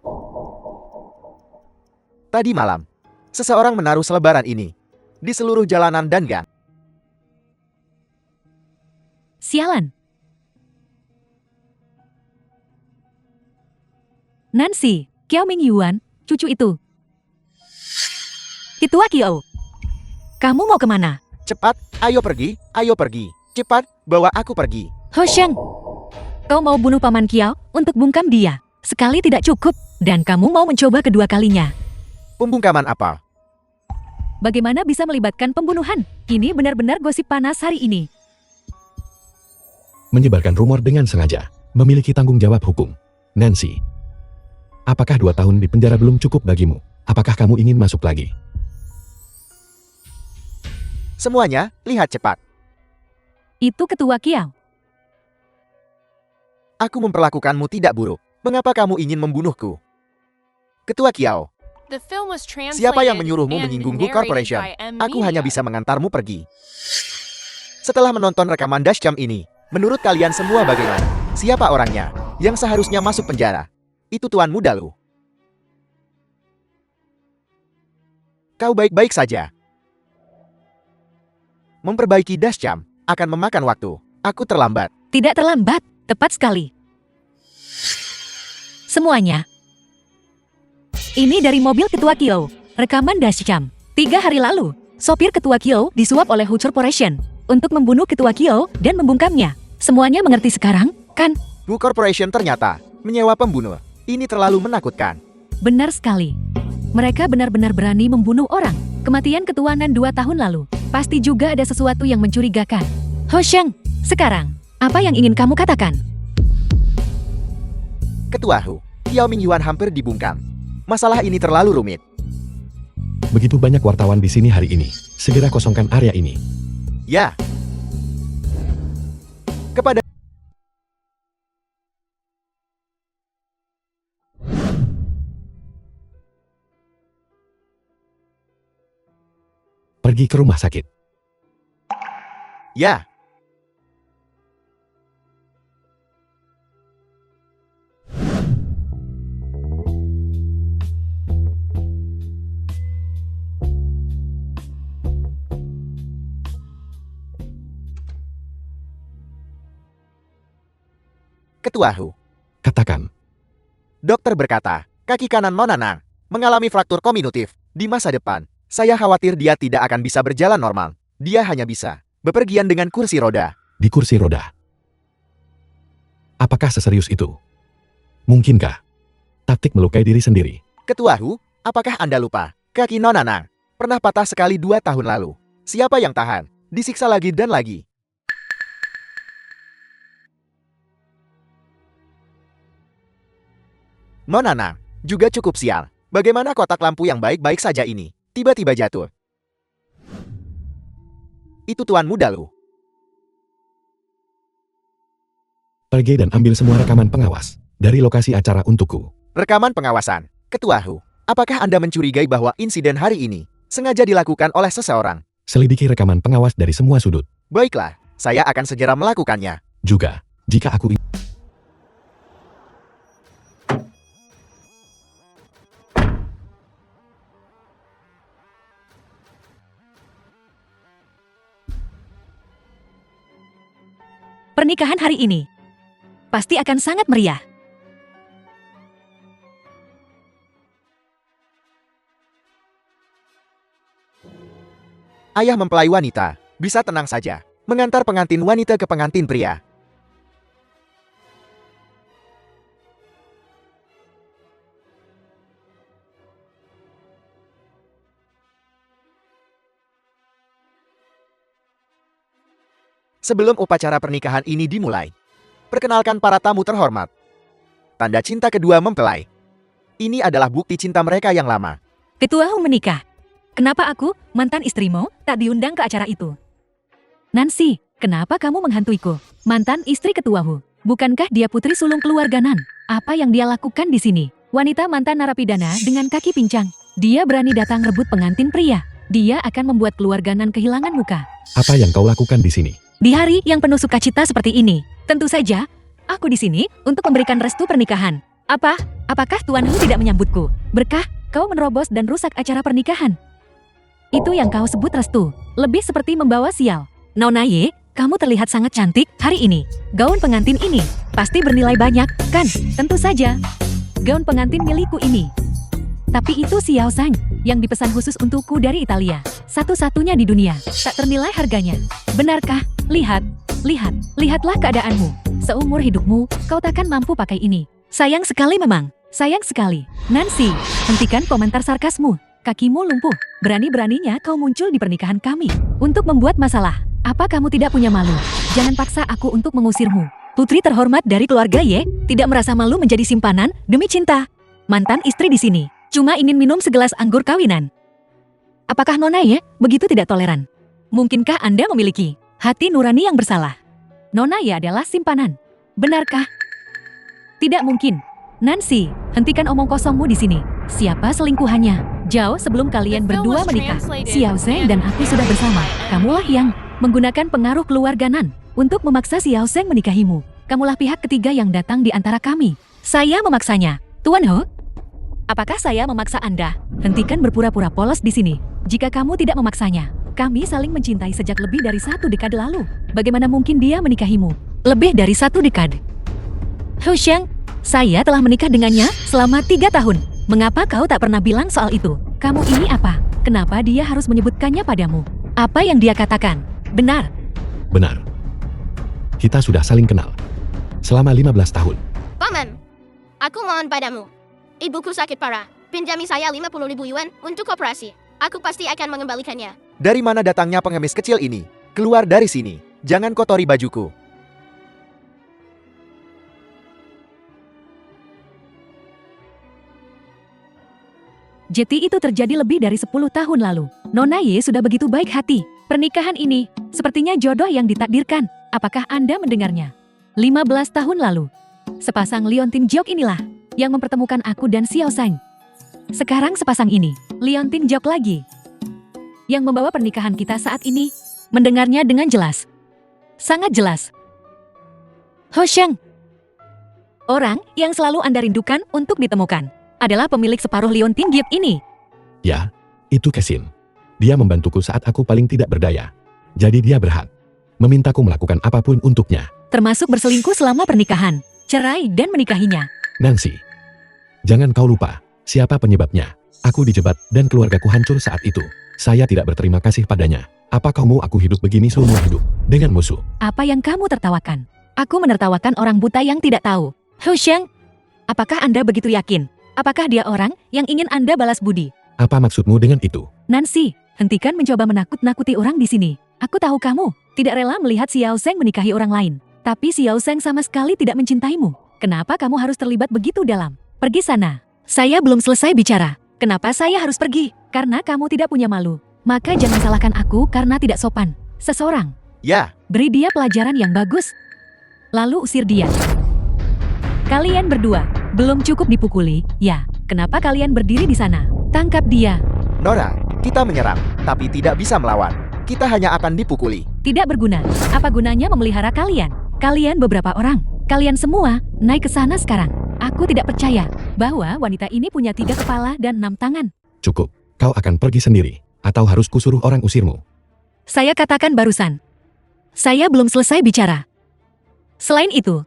Tadi malam, seseorang menaruh selebaran ini di seluruh jalanan dan gang. Sialan. Nancy, Kiao Ming Yuan, cucu itu. Ketua Kiao. Kamu mau kemana? Cepat, ayo pergi, ayo pergi. Cepat, bawa aku pergi. Ho Sheng. Kau mau bunuh Paman Kiao untuk bungkam dia. Sekali tidak cukup, dan kamu mau mencoba kedua kalinya. Pembungkaman apa? Bagaimana bisa melibatkan pembunuhan? Ini benar-benar gosip panas hari ini. Menyebarkan rumor dengan sengaja. Memiliki tanggung jawab hukum. Nancy, apakah 2 tahun di penjara belum cukup bagimu? Apakah kamu ingin masuk lagi? Semuanya, lihat cepat. Itu Ketua Kiao. Aku memperlakukanmu tidak buruk. Mengapa kamu ingin membunuhku? Ketua Kiao, The film was translated siapa yang menyuruhmu and menyinggung Gu narrated Corporation? by M Aku hanya Media. bisa mengantarmu pergi. Setelah menonton rekaman dashcam ini, menurut kalian semua bagaimana? Siapa orangnya? yang seharusnya masuk penjara. Itu Tuan Muda Lu. Kau baik-baik saja. Memperbaiki dashcam akan memakan waktu. Aku terlambat. Tidak terlambat, tepat sekali. Semuanya. Ini dari mobil Ketua Kyo. Rekaman dashcam. 3 hari lalu, sopir Ketua Kyo disuap oleh Hu Corporation untuk membunuh Ketua Kyo dan membungkamnya. Semuanya mengerti sekarang, kan? Hu Corporation ternyata menyewa pembunuh. Ini terlalu menakutkan. Benar sekali. Mereka benar-benar berani membunuh orang. Kematian ketua Nan 2 tahun lalu. Pasti juga ada sesuatu yang mencurigakan. Ho Sheng, sekarang, apa yang ingin kamu katakan? Ketua Hu, Yao Mingyuan hampir dibungkam. Masalah ini terlalu rumit. Begitu banyak wartawan di sini hari ini. Segera kosongkan area ini. Ya. Kepada Pergi ke rumah sakit. Ya. Ketua Hu, Katakan. dokter berkata, kaki kanan Monanang mengalami fraktur kognitif di masa depan. Saya khawatir dia tidak akan bisa berjalan normal. Dia hanya bisa bepergian dengan kursi roda. Di kursi roda. Apakah seserius itu? Mungkinkah taktik melukai diri sendiri? Ketua Hu, apakah Anda lupa? Kaki Nonanang pernah patah sekali 2 tahun lalu. Siapa yang tahan? Disiksa lagi dan lagi. Nonanang juga cukup sial. Bagaimana kotak lampu yang baik-baik saja ini tiba-tiba jatuh? Itu Tuan Muda Lu. Pergi dan ambil semua rekaman pengawas dari lokasi acara untukku. Rekaman pengawasan. Ketua Hu, apakah Anda mencurigai bahwa insiden hari ini sengaja dilakukan oleh seseorang? Selidiki rekaman pengawas dari semua sudut. Baiklah, saya akan segera melakukannya. Juga, jika aku Pernikahan hari ini pasti akan sangat meriah. Ayah mempelai wanita bisa tenang saja mengantar pengantin wanita ke pengantin pria. Sebelum upacara pernikahan ini dimulai, perkenalkan para tamu terhormat. Tanda cinta kedua mempelai. Ini adalah bukti cinta mereka yang lama. Ketua Hu menikah. Kenapa aku, mantan istrimu, tak diundang ke acara itu? Nancy, kenapa kamu menghantuiku? Mantan istri Ketua Hu. Bukankah dia putri sulung keluarga Nan? Apa yang dia lakukan di sini? Wanita mantan narapidana dengan kaki pincang. Dia berani datang rebut pengantin pria. Dia akan membuat keluarga Nan kehilangan muka. apa yang kau lakukan di sini? Di hari yang penuh sukacita seperti ini, tentu saja, aku di sini untuk memberikan restu pernikahan. Apakah Tuan Hu tidak menyambutku? Berkah, kau menerobos dan rusak acara pernikahan. Itu yang kau sebut restu, lebih seperti membawa sial. Nona Ye, kamu terlihat sangat cantik hari ini. Gaun pengantin ini pasti bernilai banyak, kan? Tentu saja. Gaun pengantin milikku ini. Tapi itu Xiao Zhang yang dipesan khusus untukku dari Italia. Satu-satunya di dunia, tak ternilai harganya. Benarkah? Lihatlah keadaanmu. Seumur hidupmu, kau takkan mampu pakai ini. Sayang sekali memang, sayang sekali. Nancy, hentikan komentar sarkasmu. Kakimu lumpuh. Berani-beraninya kau muncul di pernikahan kami untuk membuat masalah. Apa kamu tidak punya malu? Jangan paksa aku untuk mengusirmu. Putri terhormat dari keluarga Ye, tidak merasa malu menjadi simpanan demi cinta. Mantan istri di sini, cuma ingin minum segelas anggur kawinan. Apakah Nona Ye begitu tidak toleran? Mungkinkah Anda memiliki hati nurani yang bersalah? Nona Ye adalah simpanan. Benarkah? Tidak mungkin. Nancy, hentikan omong kosongmu di sini. Siapa selingkuhannya? Jauh sebelum kalian berdua menikah, Xiao Zheng dan aku sudah bersama. Kamulah yang menggunakan pengaruh keluarga Nan untuk memaksa Xiao Zheng menikahimu. Kamulah pihak ketiga yang datang di antara kami. Saya memaksanya. Tuan Ho, apakah saya memaksa Anda? Hentikan berpura-pura polos di sini. Jika kamu tidak memaksanya, kami saling mencintai sejak lebih dari 1 dekade lalu. Bagaimana mungkin dia menikahimu? Lebih dari 1 dekade. Hu Sheng, saya telah menikah dengannya selama 3 tahun. Mengapa kau tak pernah bilang soal itu? Kamu ini apa? Kenapa dia harus menyebutkannya padamu? Apa yang dia katakan? Benar. Benar. Kita sudah saling kenal. Selama 15 tahun. Paman, aku mohon padamu. Ibuku sakit parah. Pinjami saya 50.000 yuan untuk operasi. Aku pasti akan mengembalikannya. Dari mana datangnya pengemis kecil ini? Keluar dari sini. Jangan kotori bajuku. Jeti itu terjadi lebih dari 10 tahun lalu. Nona Ye sudah begitu baik hati. Pernikahan ini, sepertinya jodoh yang ditakdirkan. Apakah Anda mendengarnya? 15 tahun lalu, sepasang Liontin Jiok inilah yang mempertemukan aku dan Xiao Zhang. Sekarang sepasang ini, Liontin Jiok lagi, yang membawa pernikahan kita saat ini. Mendengarnya dengan jelas. Sangat jelas. Ho Sheng, orang yang selalu Anda rindukan untuk ditemukan, adalah pemilik separuh Liontin Giok ini. Ya, itu Kesin. Dia membantuku saat aku paling tidak berdaya. Jadi dia berhak memintaku melakukan apapun untuknya. Termasuk berselingkuh selama pernikahan, cerai dan menikahinya. Nancy, jangan kau lupa, siapa penyebabnya. Aku dijebat dan keluargaku hancur saat itu. Saya tidak berterima kasih padanya. Apa kau mau aku hidup begini seumur hidup dengan musuh? Apa yang kamu tertawakan? Aku menertawakan orang buta yang tidak tahu. Hu Sheng, apakah Anda begitu yakin? Apakah dia orang yang ingin Anda balas budi? Apa maksudmu dengan itu? Nancy, hentikan mencoba menakut-nakuti orang di sini. Aku tahu kamu tidak rela melihat Xiao Zheng menikahi orang lain. Tapi Xiao Zheng sama sekali tidak mencintaimu. Kenapa kamu harus terlibat begitu dalam? Pergi sana. Saya belum selesai bicara. Kenapa saya harus pergi? Karena kamu tidak punya malu. Maka jangan salahkan aku karena tidak sopan. Seseorang, Ya, beri dia pelajaran yang bagus. Lalu usir dia. Kalian berdua belum cukup dipukuli, ya? Kenapa kalian berdiri di sana? Tangkap dia. Nora, kita menyerang, tapi tidak bisa melawan. Kita hanya akan dipukuli. Tidak berguna. Apa gunanya memelihara kalian? Kalian beberapa orang. Kalian semua naik ke sana sekarang. Aku tidak percaya bahwa wanita ini punya 3 kepala dan 6 tangan. Cukup, kau akan pergi sendiri. Atau harus kusuruh orang usirmu? Saya katakan barusan. Saya belum selesai bicara. Selain itu,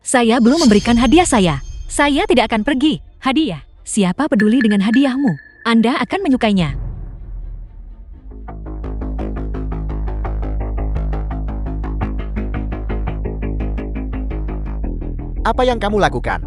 saya belum memberikan hadiah saya. Saya tidak akan pergi. Hadiah? Siapa peduli dengan hadiahmu? Anda akan menyukainya. Apa yang kamu lakukan?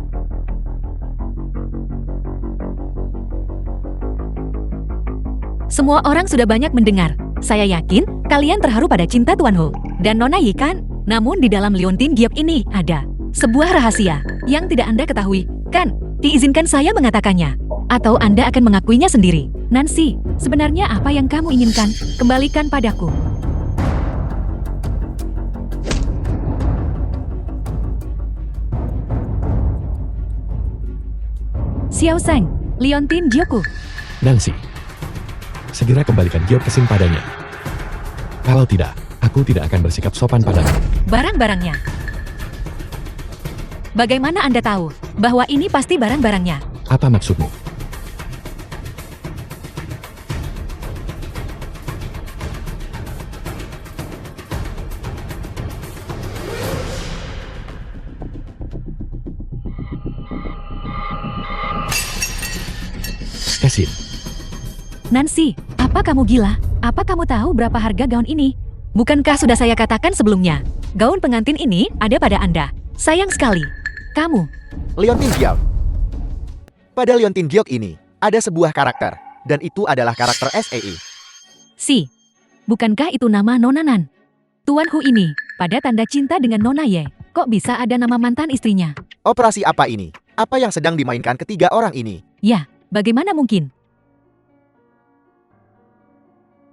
Semua orang sudah banyak mendengar. Saya yakin kalian terharu pada cinta Tuan Ho dan Nona Yi kan? Namun di dalam Liontin Giok ini ada sebuah rahasia yang tidak Anda ketahui, kan? Diizinkan saya mengatakannya. Atau Anda akan mengakuinya sendiri. Nancy, sebenarnya apa yang kamu inginkan? Kembalikan padaku. Xiao Zhang, Liontin Gioku. Nancy, segera kembalikan Giok Kesin padanya. Kalau tidak, aku tidak akan bersikap sopan padamu. Barang-barangnya. Bagaimana Anda tahu bahwa ini pasti barang-barangnya? Apa maksudmu? Kesin, Nancy, apa kamu gila? Apa kamu tahu berapa harga gaun ini? Bukankah sudah saya katakan sebelumnya? Gaun pengantin ini ada pada Anda. Sayang sekali. Kamu, Liontin Giok. Pada Liontin Giok ini, ada sebuah karakter, dan itu adalah karakter SEI. Si. Bukankah itu nama Nona Nan? Tuan Hu ini, pada tanda cinta dengan Nona Ye. Kok bisa ada nama mantan istrinya? Operasi apa ini? Apa yang sedang dimainkan ketiga orang ini? Ya, bagaimana mungkin?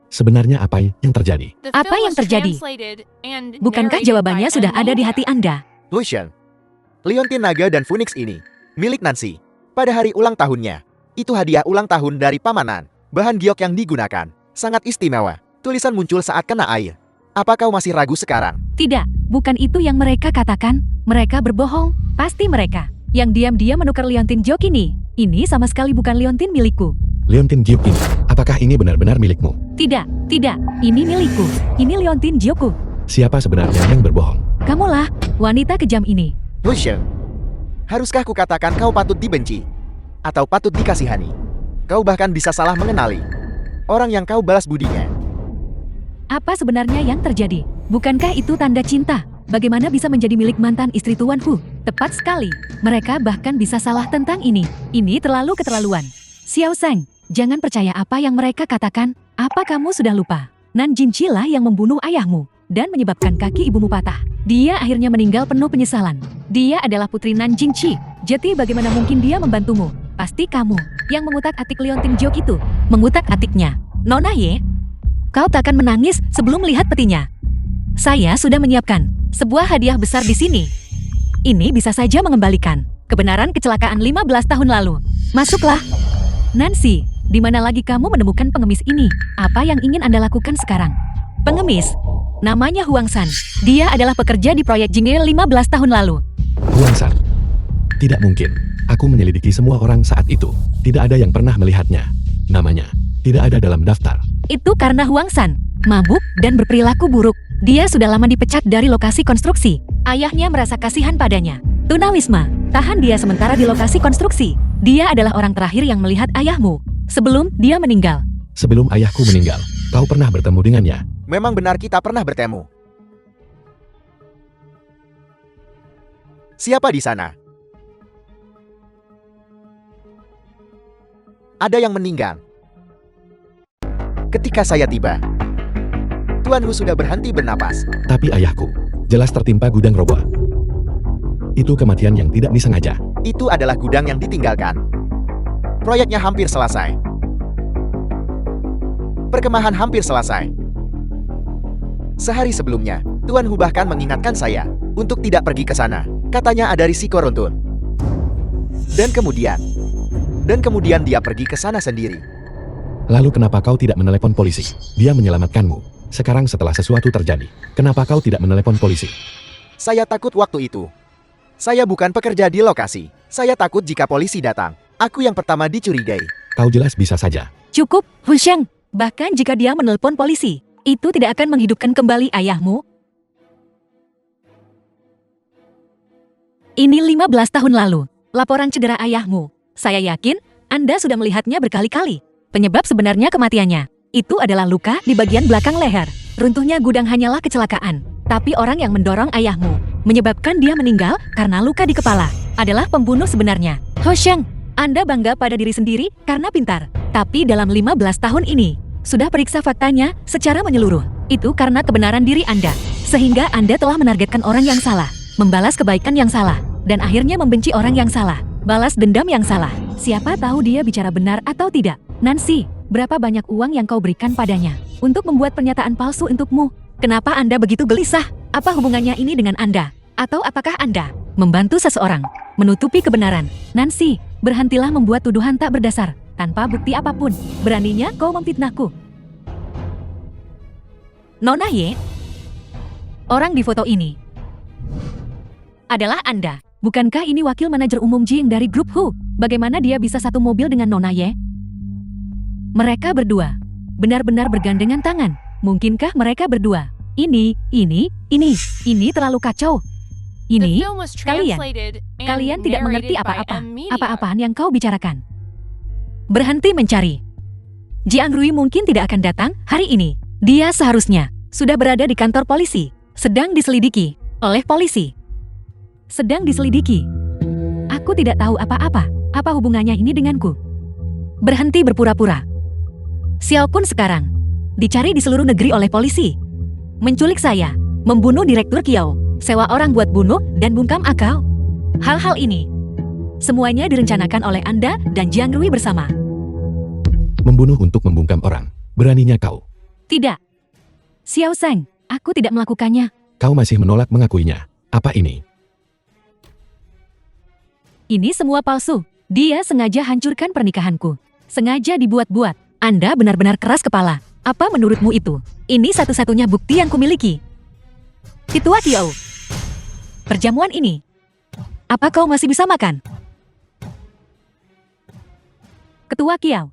sebenarnya apa yang terjadi? The Apa film yang was terjadi? translated and Bukankah narrated jawabannya by sudah ada di Media. hati Anda? Lucian, Liontin Naga dan Phoenix ini, milik Nancy. Pada hari ulang tahunnya, itu hadiah ulang tahun dari pamanan. Bahan giok yang digunakan, sangat istimewa. Tulisan muncul saat kena air. Apa kau masih ragu sekarang? Tidak. Bukan itu yang mereka katakan. Mereka berbohong. Pasti mereka yang diam-diam menukar liontin Giok ini. Ini sama sekali bukan liontin milikku. Liontin Giok ini, apakah ini benar-benar milikmu? Tidak, tidak. Ini milikku. Ini liontin Giokku. Siapa sebenarnya yang berbohong? Kamulah wanita kejam ini. Hu Sheng, haruskah kukatakan kau patut dibenci? Atau patut dikasihani? Kau bahkan bisa salah mengenali orang yang kau balas budinya. Apa sebenarnya yang terjadi? Bukankah itu tanda cinta? Bagaimana bisa menjadi milik mantan istri Tuan Hu? Tepat sekali. Mereka bahkan bisa salah tentang ini. Ini terlalu keterlaluan. Xiao Zhang, jangan percaya apa yang mereka katakan. Apa kamu sudah lupa? Nan Jinchi lah yang membunuh ayahmu dan menyebabkan kaki ibumu patah. Dia akhirnya meninggal penuh penyesalan. Dia adalah putri Nan Jinchi. Jadi bagaimana mungkin dia membantumu? Pasti kamu yang mengutak-atik liontin Giok itu. Mengutak-atiknya. Nona Ye, kau takkan menangis sebelum melihat petinya. Saya sudah menyiapkan sebuah hadiah besar di sini. Ini bisa saja mengembalikan kebenaran kecelakaan 15 tahun lalu. Masuklah. Nancy, di mana lagi kamu menemukan pengemis ini? Apa yang ingin Anda lakukan sekarang? Pengemis? Namanya Huang San. Dia adalah pekerja di proyek Jingye 15 tahun lalu. Huang San. Tidak mungkin. Aku menyelidiki semua orang saat itu. Tidak ada yang pernah melihatnya. Namanya tidak ada dalam daftar. Itu karena Huang San mabuk dan berperilaku buruk. Dia sudah lama dipecat dari lokasi konstruksi. Ayahnya merasa kasihan padanya. Tunawisma, tahan dia sementara di lokasi konstruksi. Dia adalah orang terakhir yang melihat ayahmu sebelum dia meninggal. Sebelum ayahku meninggal, kau pernah bertemu dengannya? Memang benar kita pernah bertemu. Siapa di sana? Ada yang meninggal. Ketika saya tiba, Tuan Hu sudah berhenti bernapas. Tapi ayahku jelas tertimpa gudang roboh. Itu kematian yang tidak disengaja. Itu adalah gudang yang ditinggalkan. Proyeknya hampir selesai. Perkemahan hampir selesai. Sehari sebelumnya, Tuan Hu bahkan mengingatkan saya untuk tidak pergi ke sana. Katanya ada risiko runtuh. Dan kemudian dia pergi ke sana sendiri. Lalu kenapa kau tidak menelepon polisi? Dia menyelamatkanmu. Sekarang setelah sesuatu terjadi, kenapa kau tidak menelepon polisi? Saya takut waktu itu. Saya bukan pekerja di lokasi. Saya takut jika polisi datang. Aku yang pertama dicurigai. Kau jelas bisa saja. Cukup, Hu Sheng. Bahkan jika dia menelpon polisi, itu tidak akan menghidupkan kembali ayahmu. Ini 15 tahun lalu, laporan cedera ayahmu. Saya yakin Anda sudah melihatnya berkali-kali. Penyebab sebenarnya kematiannya itu adalah luka di bagian belakang leher. Runtuhnya gudang hanyalah kecelakaan. Tapi orang yang mendorong ayahmu, menyebabkan dia meninggal karena luka di kepala, adalah pembunuh sebenarnya. Hu Sheng, Anda bangga pada diri sendiri karena pintar. Tapi dalam 15 tahun ini, sudah periksa faktanya secara menyeluruh. Itu karena kebenaran diri Anda. Sehingga Anda telah menargetkan orang yang salah, membalas kebaikan yang salah, dan akhirnya membenci orang yang salah, balas dendam yang salah. Siapa tahu dia bicara benar atau tidak. Nancy, berapa banyak uang yang kau berikan padanya untuk membuat pernyataan palsu untukmu? Kenapa Anda begitu gelisah? Apa hubungannya ini dengan Anda? Atau apakah Anda membantu seseorang menutupi kebenaran? Nancy, berhentilah membuat tuduhan tak berdasar, tanpa bukti apapun. Beraninya kau memfitnahku. Nona Ye, orang di foto ini adalah Anda. Bukankah ini wakil manajer umum Jing dari grup Hu? Bagaimana dia bisa satu mobil dengan Nona Ye? Mereka berdua benar-benar bergandengan tangan. Mungkinkah mereka berdua? Ini terlalu kacau. Ini, kalian tidak mengerti apa-apa. Apa-apaan yang kau bicarakan. Berhenti mencari. Jiang Rui mungkin tidak akan datang hari ini. Dia seharusnya sudah berada di kantor polisi, sedang diselidiki oleh polisi. Sedang diselidiki. Aku tidak tahu apa-apa. Apa hubungannya ini denganku? Berhenti berpura-pura. Xiao pun sekarang dicari di seluruh negeri oleh polisi. Menculik saya, membunuh direktur Kiao, sewa orang buat bunuh dan bungkam akal. Hal-hal ini semuanya direncanakan oleh Anda dan Jiang Rui bersama. Membunuh untuk membungkam orang. Beraninya kau. Tidak. Xiao Zhang, aku tidak melakukannya. Kau masih menolak mengakuinya. Apa ini? Ini semua palsu. Dia sengaja hancurkan pernikahanku. Sengaja dibuat-buat. Anda benar-benar keras kepala. Apa menurutmu itu? Ini satu-satunya bukti yang kumiliki. Ketua Kiau. Perjamuan ini. Apa kau masih bisa makan? Ketua Kiau.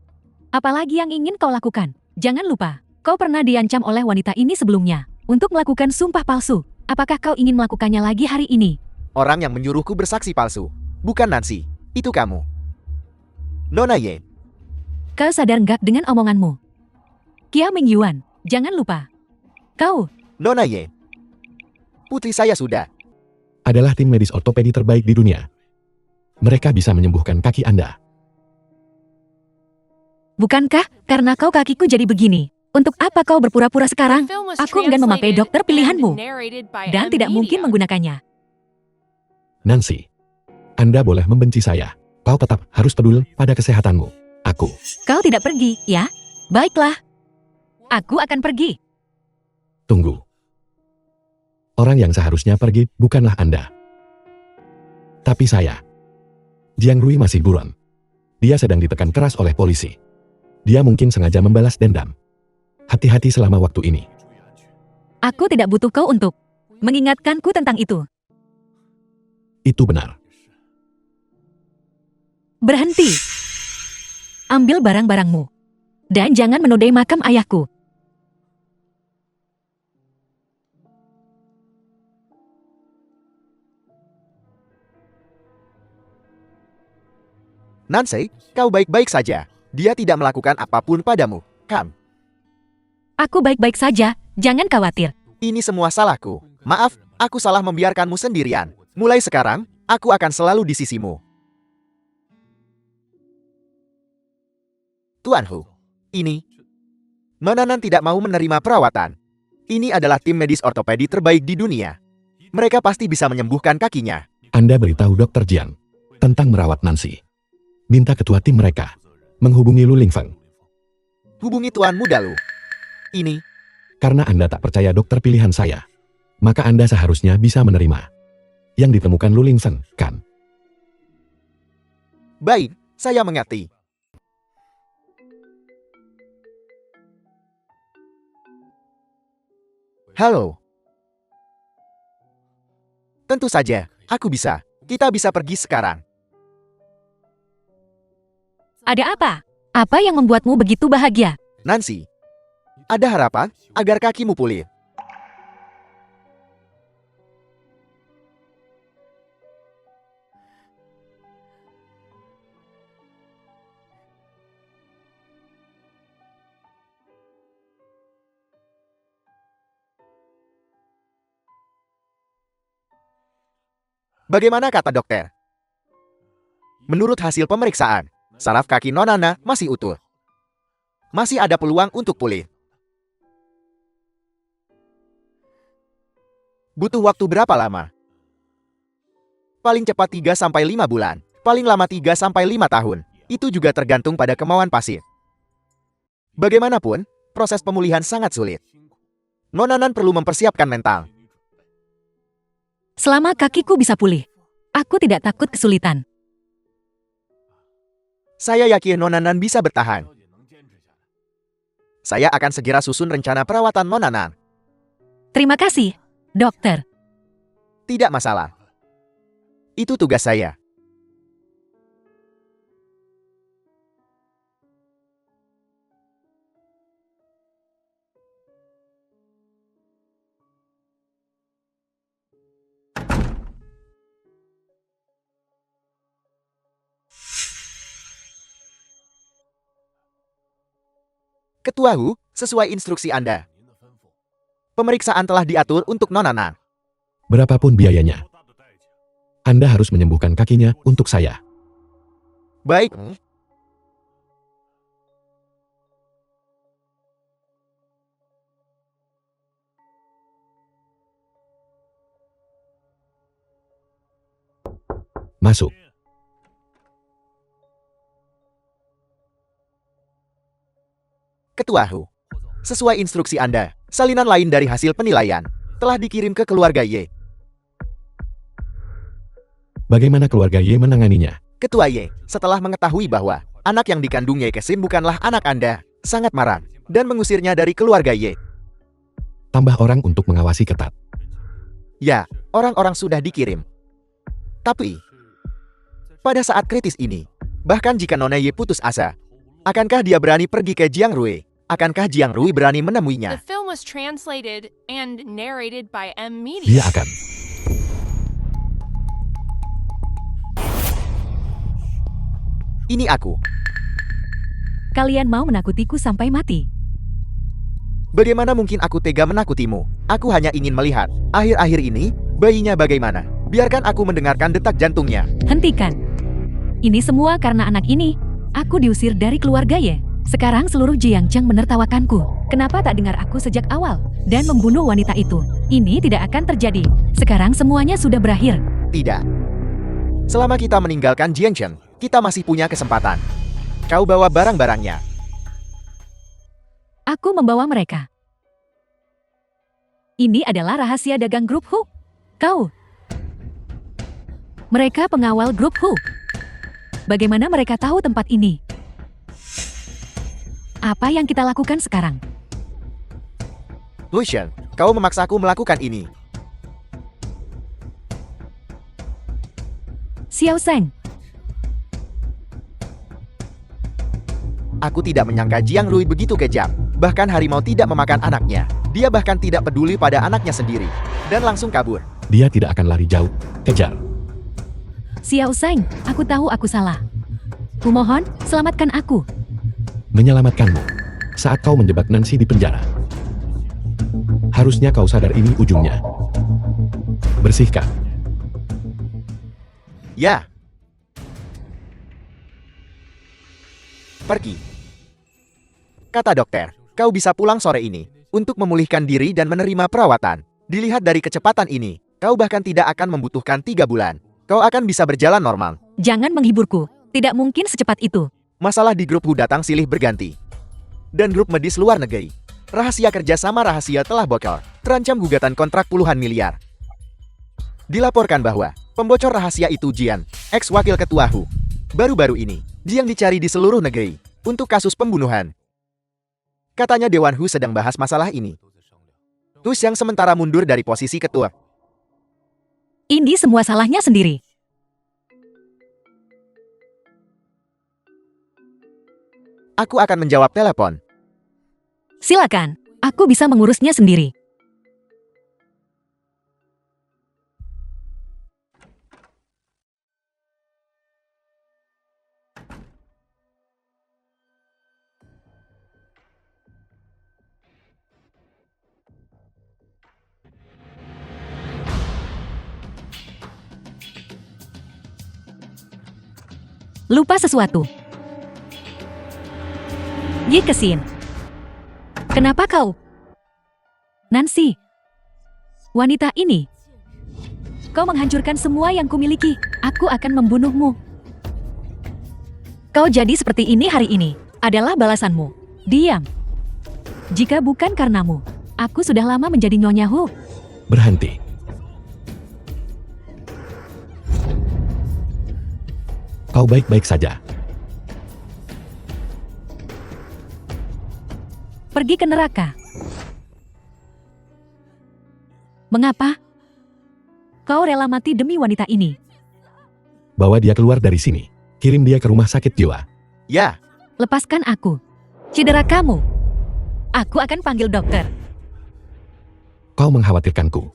Apalagi yang ingin kau lakukan? Jangan lupa, kau pernah diancam oleh wanita ini sebelumnya untuk melakukan sumpah palsu. Apakah kau ingin melakukannya lagi hari ini? Orang yang menyuruhku bersaksi palsu. Bukan Nancy. Itu kamu. Nona Ye. Kau sadar nggak dengan omonganmu? Kia Mingyuan, jangan lupa. Kau, Nona Ye. Putri saya sudah. Adalah tim medis ortopedi terbaik di dunia. Mereka bisa menyembuhkan kaki Anda. bukankah karena kau kakiku jadi begini? Untuk apa kau berpura-pura sekarang? The film was Aku enggan memakai translated dokter pilihanmu. and narrated by Dan M tidak mungkin Media. menggunakannya. Nancy, Anda boleh membenci saya. Kau tetap harus peduli pada kesehatanmu. Aku. Kau tidak pergi, ya? Baiklah. Aku akan pergi. Tunggu. Orang yang seharusnya pergi bukanlah Anda. Tapi saya. Jiang Rui masih buron. Dia sedang ditekan keras oleh polisi. Dia mungkin sengaja membalas dendam. Hati-hati selama waktu ini. Aku tidak butuh kau untuk mengingatkanku tentang itu. Itu benar. Berhenti. Ambil barang-barangmu. Dan jangan menodai makam ayahku. Nancy, kau baik-baik saja. Dia tidak melakukan apapun padamu, kan? Aku baik-baik saja, jangan khawatir. Ini semua salahku. Maaf, aku salah membiarkanmu sendirian. Mulai sekarang, aku akan selalu di sisimu. Tuan Hu, ini. Nona Nan tidak mau menerima perawatan. Ini adalah tim medis ortopedi terbaik di dunia. Mereka pasti bisa menyembuhkan kakinya. Anda beritahu Dr. Jiang tentang merawat Nancy. Minta ketua tim mereka menghubungi Lu Lingfeng. Hubungi Tuan Muda Lu. Ini. Karena Anda tak percaya dokter pilihan saya, maka Anda seharusnya bisa menerima yang ditemukan Lu Lingfeng, kan? Baik, saya mengerti. Halo. Tentu saja, aku bisa. Kita bisa pergi sekarang. Ada apa? Apa yang membuatmu begitu bahagia? Nancy, ada harapan agar kakimu pulih. Bagaimana kata dokter? Menurut hasil pemeriksaan, saraf kaki Nonana masih utuh. Masih ada peluang untuk pulih. Butuh waktu berapa lama? Paling cepat 3-5 bulan. Paling lama 3-5 tahun. Itu juga tergantung pada kemauan pasien. Bagaimanapun, proses pemulihan sangat sulit. Nonanan perlu mempersiapkan mental. Selama kakiku bisa pulih, aku tidak takut kesulitan. Saya yakin Nonanan bisa bertahan. Saya akan segera susun rencana perawatan Nonanan. Terima kasih, dokter. Tidak masalah. Itu tugas saya. Ketua Hu, sesuai instruksi Anda. Pemeriksaan telah diatur untuk Nonanan. Berapapun biayanya, Anda harus menyembuhkan kakinya untuk saya. Baik. Masuk. Ketua Hu, sesuai instruksi Anda, salinan lain dari hasil penilaian telah dikirim ke keluarga Ye. Bagaimana keluarga Ye menanganinya? Ketua Ye, setelah mengetahui bahwa anak yang dikandung Ye Kesim bukanlah anak Anda, sangat marah dan mengusirnya dari keluarga Ye. Tambah orang untuk mengawasi ketat. Ya, orang-orang sudah dikirim. Tapi, pada saat kritis ini, bahkan jika Nona Ye putus asa, akankah dia berani pergi ke Jiangrui? Akankah Jiangrui berani The menemuinya? film was translated and narrated by M Media. Dia akan. Ini aku. Kalian mau menakutiku sampai mati. Bagaimana mungkin aku tega menakutimu? Aku hanya ingin melihat. Akhir-akhir ini, bayinya bagaimana? Biarkan aku mendengarkan detak jantungnya. Hentikan. Ini semua karena anak ini. Aku diusir dari keluarga Ye. Sekarang seluruh Jiangcheng menertawakanku. Kenapa tak dengar aku sejak awal dan membunuh wanita itu? Ini tidak akan terjadi. Sekarang semuanya sudah berakhir. Tidak. Selama kita meninggalkan Jiangcheng, kita masih punya kesempatan. Kau bawa barang-barangnya. Aku membawa mereka. Ini adalah rahasia dagang grup Hu. Kau. Mereka pengawal grup Hu. Bagaimana mereka tahu tempat ini? Apa yang kita lakukan sekarang? Lucian, kau memaksaku melakukan ini. Xiao Zheng. Aku tidak menyangka Jiangrui begitu kejam. Bahkan harimau tidak memakan anaknya. Dia bahkan tidak peduli pada anaknya sendiri. Dan langsung kabur. Dia tidak akan lari jauh. Kejar. Xiao Zheng, aku tahu aku salah. Kumohon, selamatkan aku. Menyelamatkanmu. Saat kau menjebak Nancy di penjara. Harusnya kau sadar ini ujungnya. Bersihkan. Ya. Pergi. Kata dokter, kau bisa pulang sore ini untuk memulihkan diri dan menerima perawatan. Dilihat dari kecepatan ini, kau bahkan tidak akan membutuhkan 3 bulan. Kau akan bisa berjalan normal. Jangan menghiburku. Tidak mungkin secepat itu. Masalah di grup Hu datang silih berganti. Dan grup medis luar negeri. Rahasia kerjasama rahasia telah bocor. Terancam gugatan kontrak puluhan miliar. Dilaporkan bahwa pembocor rahasia itu Jian, ex-wakil ketua Hu. Baru-baru ini, Jian dicari di seluruh negeri untuk kasus pembunuhan. Katanya Dewan Hu sedang bahas masalah ini. Tu Xiang sementara mundur dari posisi ketua. Ini semua salahnya sendiri. Aku akan menjawab telepon. Silakan, aku bisa mengurusnya sendiri. Lupa sesuatu. Ye Kesin. Kenapa kau? Nancy. Wanita ini. Kau menghancurkan semua yang kumiliki. Aku akan membunuhmu. Kau jadi seperti ini hari ini. Adalah balasanmu. Diam. Jika bukan karenamu, aku sudah lama menjadi Nyonya Hu. Berhenti. Kau baik-baik saja. Pergi ke neraka. Mengapa? Kau rela mati demi wanita ini. Bawa dia keluar dari sini. Kirim dia ke rumah sakit jiwa. Ya, Lepaskan aku. Cedera kamu. Aku akan panggil dokter. Kau mengkhawatirkanku.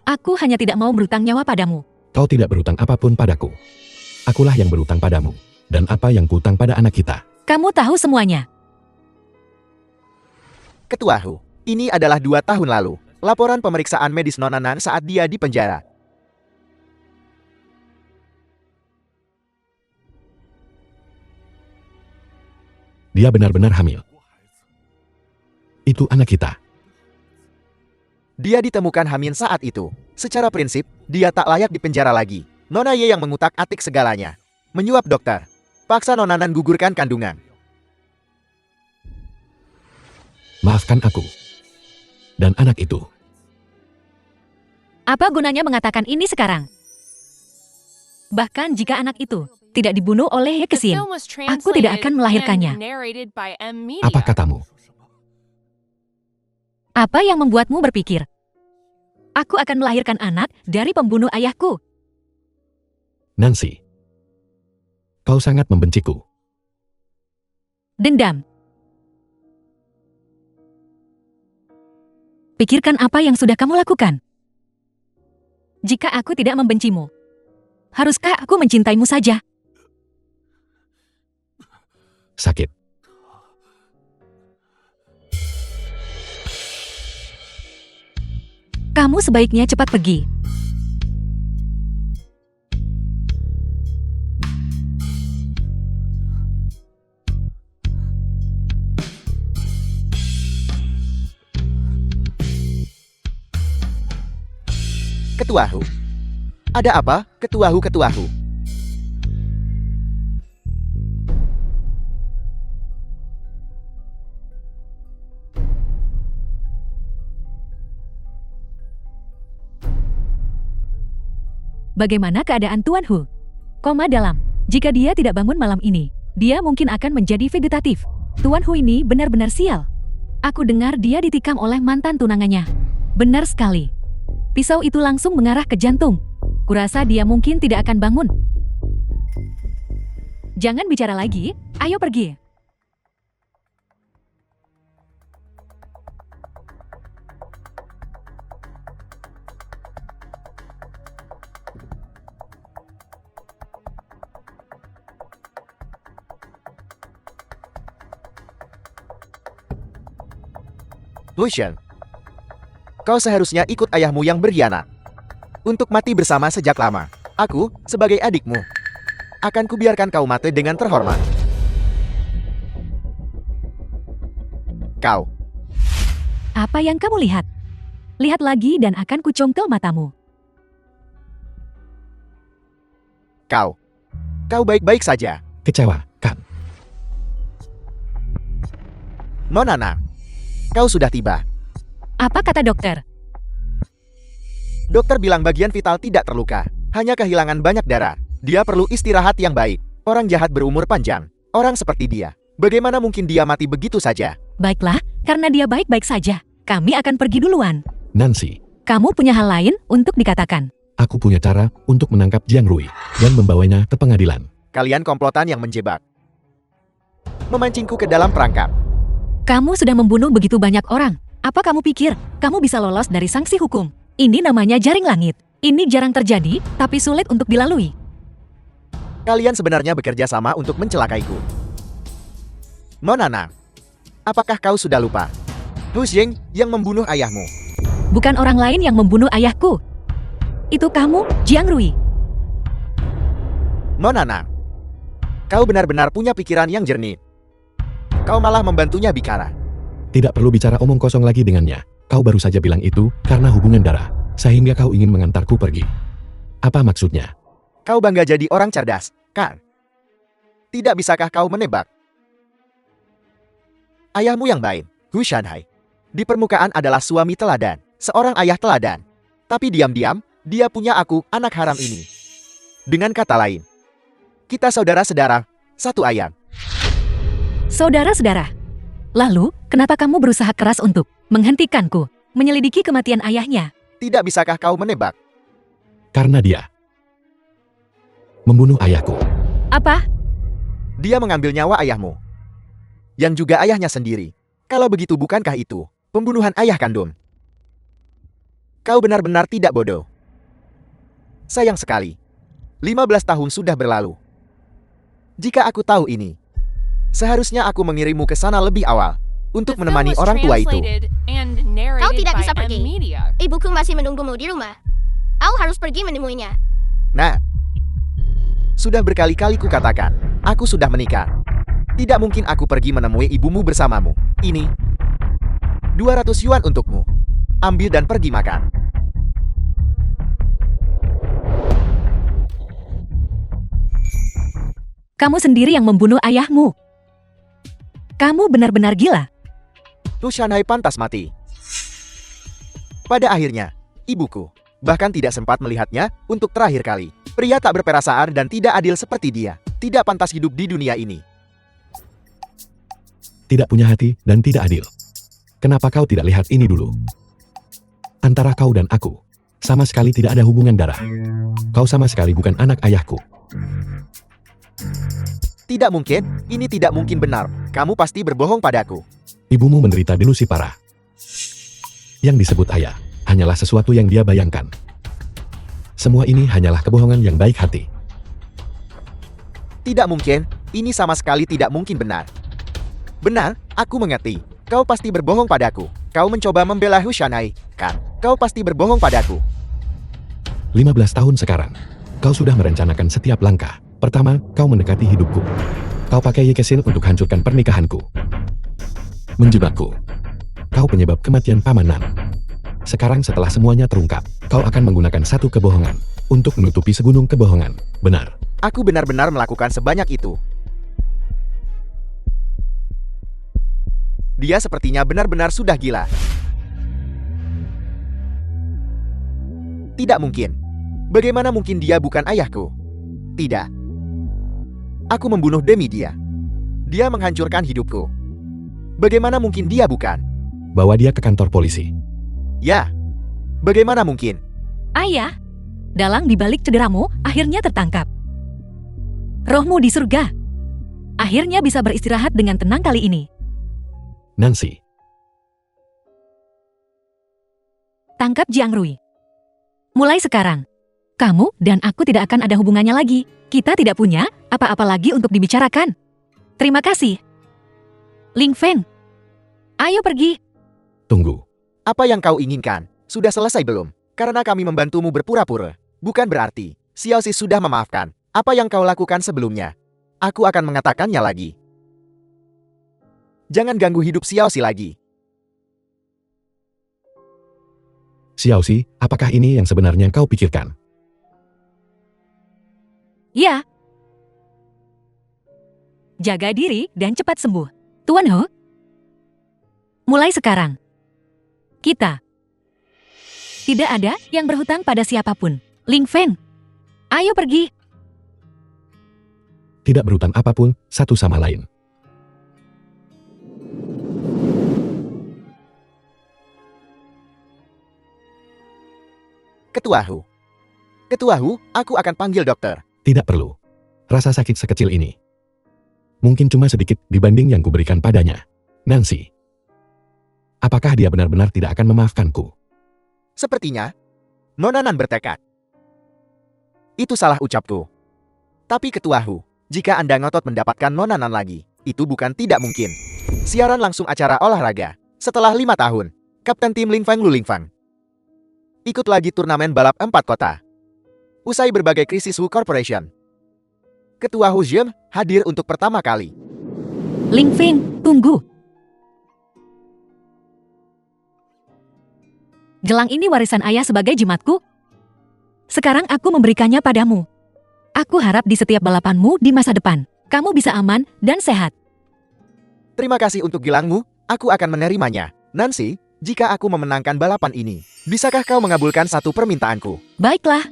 Aku hanya tidak mau berutang nyawa padamu. Kau tidak berutang apapun padaku. Akulah yang berutang padamu. Dan apa yang kuutang pada anak kita. Kamu tahu semuanya. Ketua Hu. Ini adalah 2 tahun lalu. Laporan pemeriksaan medis Nona Nan saat dia di penjara. Dia benar-benar hamil. Itu anak kita. Dia ditemukan hamil saat itu. Secara prinsip, dia tak layak dipenjara lagi. Nona Ye yang mengutak-atik segalanya. Menyuap dokter. Paksa Nona Nan gugurkan kandungan. Maafkan aku. Dan anak itu. Apa gunanya mengatakan ini sekarang? Bahkan jika anak itu tidak dibunuh oleh Ye The Kesin, film was aku tidak akan translated melahirkannya. and narrated by M Media. Apa katamu? Apa yang membuatmu berpikir? Aku akan melahirkan anak dari pembunuh ayahku. Nancy. Kau sangat membenciku. Dendam. Pikirkan apa yang sudah kamu lakukan. Jika aku tidak membencimu, haruskah aku mencintaimu saja? Sakit. Kamu sebaiknya cepat pergi. Ketuahu. Ada apa, ketuahu? Bagaimana keadaan Tuan Hu? Koma dalam. Jika dia tidak bangun malam ini, dia mungkin akan menjadi vegetatif. Tuan Hu ini benar-benar sial. Aku dengar dia ditikam oleh mantan tunangannya. Benar sekali. Pisau itu langsung mengarah ke jantung. Kurasa dia mungkin tidak akan bangun. Jangan bicara lagi, ayo pergi. Lucian, kau seharusnya ikut ayahmu yang berkhianat. Untuk mati bersama sejak lama. Aku, sebagai adikmu, akan kubiarkan kau mati dengan terhormat. Kau. Apa yang kamu lihat? Lihat lagi dan akan kucongkel matamu. Kau baik-baik saja. Kecewa, kan? Monana, kau sudah tiba. Apa kata dokter? Dokter bilang bagian vital tidak terluka, hanya kehilangan banyak darah. Dia perlu istirahat yang baik. Orang jahat berumur panjang. Orang seperti dia. Bagaimana mungkin dia mati begitu saja? Baiklah, karena dia baik-baik saja. Kami akan pergi duluan. Nancy, Kamu punya hal lain untuk dikatakan. aku punya cara untuk menangkap Jiang Rui dan membawanya ke pengadilan. Kalian komplotan yang menjebak. Memancingku ke dalam perangkap. Kamu sudah membunuh begitu banyak orang. Apa kamu pikir kamu bisa lolos dari sanksi hukum? Ini namanya jaring langit. Ini jarang terjadi, tapi sulit untuk dilalui. Kalian sebenarnya bekerja sama untuk mencelakaiku. Monana, apakah kau sudah lupa? Hu Xing yang membunuh ayahmu. Bukan orang lain yang membunuh ayahku. Itu kamu, Jiang Rui. Monana, kau benar-benar punya pikiran yang jernih. Kau malah membantunya bicara. Tidak perlu bicara omong kosong lagi dengannya. Kau baru saja bilang itu karena hubungan darah, sehingga kau ingin mengantarku pergi. Apa maksudnya? Kau bangga jadi orang cerdas, kan? Tidak bisakah kau menebak? Ayahmu yang baik, Hu Shanhai, di permukaan adalah suami teladan, seorang ayah teladan. Tapi diam-diam, dia punya aku, anak haram ini. Dengan kata lain, kita saudara-saudara, satu ayam. Saudara-saudara. Lalu, kenapa kamu berusaha keras untuk menghentikanku, menyelidiki kematian ayahnya? Tidak bisakah kau menebak? Karena dia membunuh ayahku. Apa? Dia mengambil nyawa ayahmu. Yang juga ayahnya sendiri. Kalau begitu bukankah itu pembunuhan ayah kandung? Kau benar-benar tidak bodoh. Sayang sekali. 15 tahun sudah berlalu. Jika aku tahu ini, seharusnya aku mengirimmu ke sana lebih awal untuk The film menemani was orang tua itu. translated and narrated Kau tidak by bisa M pergi. Media. Ibuku masih menunggumu di rumah. Kau harus pergi menemuinya. Nah, sudah berkali-kali kukatakan, aku sudah menikah. Tidak mungkin aku pergi menemui ibumu bersamamu. Ini 200 yuan untukmu. Ambil dan pergi makan. Kamu sendiri yang membunuh ayahmu. Kamu benar-benar gila. Hu Shanhai pantas mati. Pada akhirnya, ibuku bahkan tidak sempat melihatnya untuk terakhir kali. Pria tak berperasaan dan tidak adil seperti dia tidak pantas hidup di dunia ini. Tidak punya hati dan tidak adil. Kenapa kau tidak lihat ini dulu? Antara kau dan aku, Sama sekali tidak ada hubungan darah. Kau sama sekali bukan anak ayahku. Tidak mungkin, ini tidak mungkin benar. Kamu pasti berbohong padaku. Ibumu menderita delusi parah. Yang disebut ayah hanyalah sesuatu yang dia bayangkan. Semua ini hanyalah kebohongan yang baik hati. Tidak mungkin, ini sama sekali tidak mungkin benar. Benar, aku mengerti. Kau pasti berbohong padaku. Kau mencoba membela Hushanai, kan? Kau pasti berbohong padaku. 15 tahun sekarang, kau sudah merencanakan setiap langkah. Pertama, kau mendekati hidupku. Kau pakai Yekesin untuk hancurkan pernikahanku. Menjebakku. Kau penyebab kematian Pamanan. Sekarang setelah semuanya terungkap, kau akan menggunakan satu kebohongan untuk menutupi segunung kebohongan. Benar. Aku benar-benar melakukan sebanyak itu. Dia sepertinya benar-benar sudah gila. Tidak mungkin. Bagaimana mungkin dia bukan ayahku? Tidak. Aku membunuh demi dia. Dia menghancurkan hidupku. Bagaimana mungkin dia bukan? Bawa dia ke kantor polisi. Ya. Bagaimana mungkin? Ayah, dalang di balik cederamu akhirnya tertangkap. Rohmu di surga. Akhirnya bisa beristirahat dengan tenang kali ini. Nancy, Tangkap Jiang Rui. Mulai sekarang, kamu dan aku tidak akan ada hubungannya lagi. Kita tidak punya apa-apa lagi untuk dibicarakan. Terima kasih. Ling Feng, ayo pergi. tunggu. Apa yang kau inginkan? Sudah selesai belum? Karena kami membantumu berpura-pura. Bukan berarti Xiaoxi sudah memaafkan apa yang kau lakukan sebelumnya. Aku akan mengatakannya lagi. Jangan ganggu hidup Xiaoxi lagi. Xiaoxi, apakah ini yang sebenarnya kau pikirkan? Ya. Jaga diri dan cepat sembuh. Tuan He. Mulai sekarang, kita tidak ada yang berhutang pada siapapun. Ling Feng, ayo pergi. Tidak berhutang apapun satu sama lain. Ketua Hu. Ketua Hu, aku akan panggil dokter. Tidak perlu. Rasa sakit sekecil ini. Mungkin cuma sedikit dibanding yang kuberikan padanya. Nancy. Apakah dia benar-benar tidak akan memaafkanku? Sepertinya, Nona Nan bertekad. Itu salah ucapku. Tapi Ketua Hu, jika Anda ngotot mendapatkan Nona Nan lagi, itu bukan tidak mungkin. Siaran langsung acara olahraga. Setelah 5 tahun, Kapten Tim Ling Feng Lu Ling Feng ikut lagi turnamen balap 4 kota. Usai berbagai krisis Hu Corporation, Ketua Hu Jim hadir untuk pertama kali. Ling Feng, tunggu. Gelang ini warisan ayah sebagai jimatku. Sekarang aku memberikannya padamu. Aku harap di setiap balapanmu di masa depan, kamu bisa aman dan sehat. Terima kasih untuk gelangmu, aku akan menerimanya. Nancy, jika aku memenangkan balapan ini, bisakah kau mengabulkan satu permintaanku? Baiklah.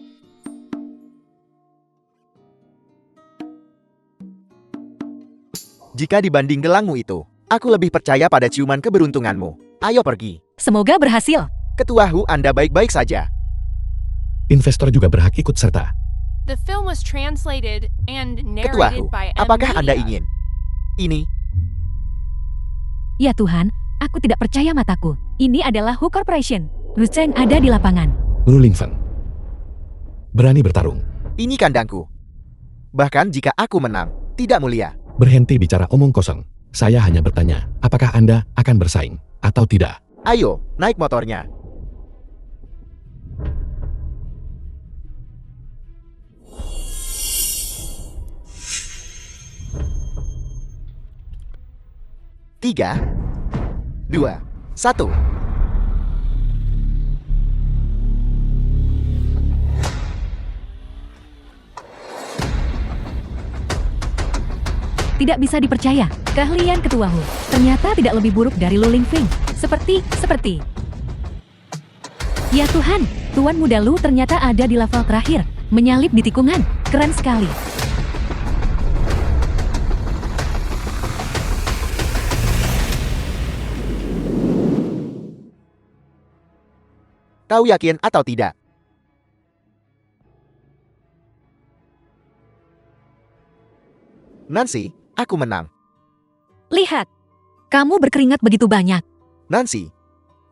Jika dibanding gelangmu itu, aku lebih percaya pada ciuman keberuntunganmu. Ayo pergi. Semoga berhasil. Ketua Hu, Anda baik-baik saja. Investor juga berhak ikut serta. The film was translated and Ketua narrated Hu, by M. apakah Anda Media. ingin ini? Ya Tuhan, aku tidak percaya mataku. Ini adalah Hu Corporation. Lu Cheng ada di lapangan. Lu Ling Feng. Berani bertarung. Ini kandangku. Bahkan jika aku menang, tidak mulia. Berhenti bicara omong kosong. Saya hanya bertanya, apakah Anda akan bersaing atau tidak? Ayo, naik motornya. Tiga, 2, 1. Tidak bisa dipercaya, keahlian Ketua Hu ternyata tidak lebih buruk dari Lu Ling Feng. Seperti. Ya Tuhan, Tuan Muda Lu ternyata ada di level terakhir, menyalip di tikungan. Keren sekali. Kau yakin atau tidak? Nancy, aku menang. Lihat, kamu berkeringat begitu banyak. Nancy,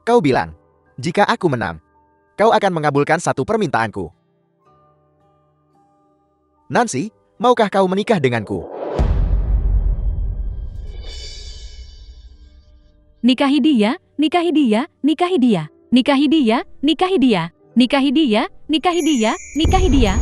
kau bilang, jika aku menang, kau akan mengabulkan satu permintaanku. Nancy, maukah kau menikah denganku? Nikahi dia, nikahi dia, nikahi dia, nikahi dia, nikahi dia, nikahi dia, nikahi dia, nikahi dia,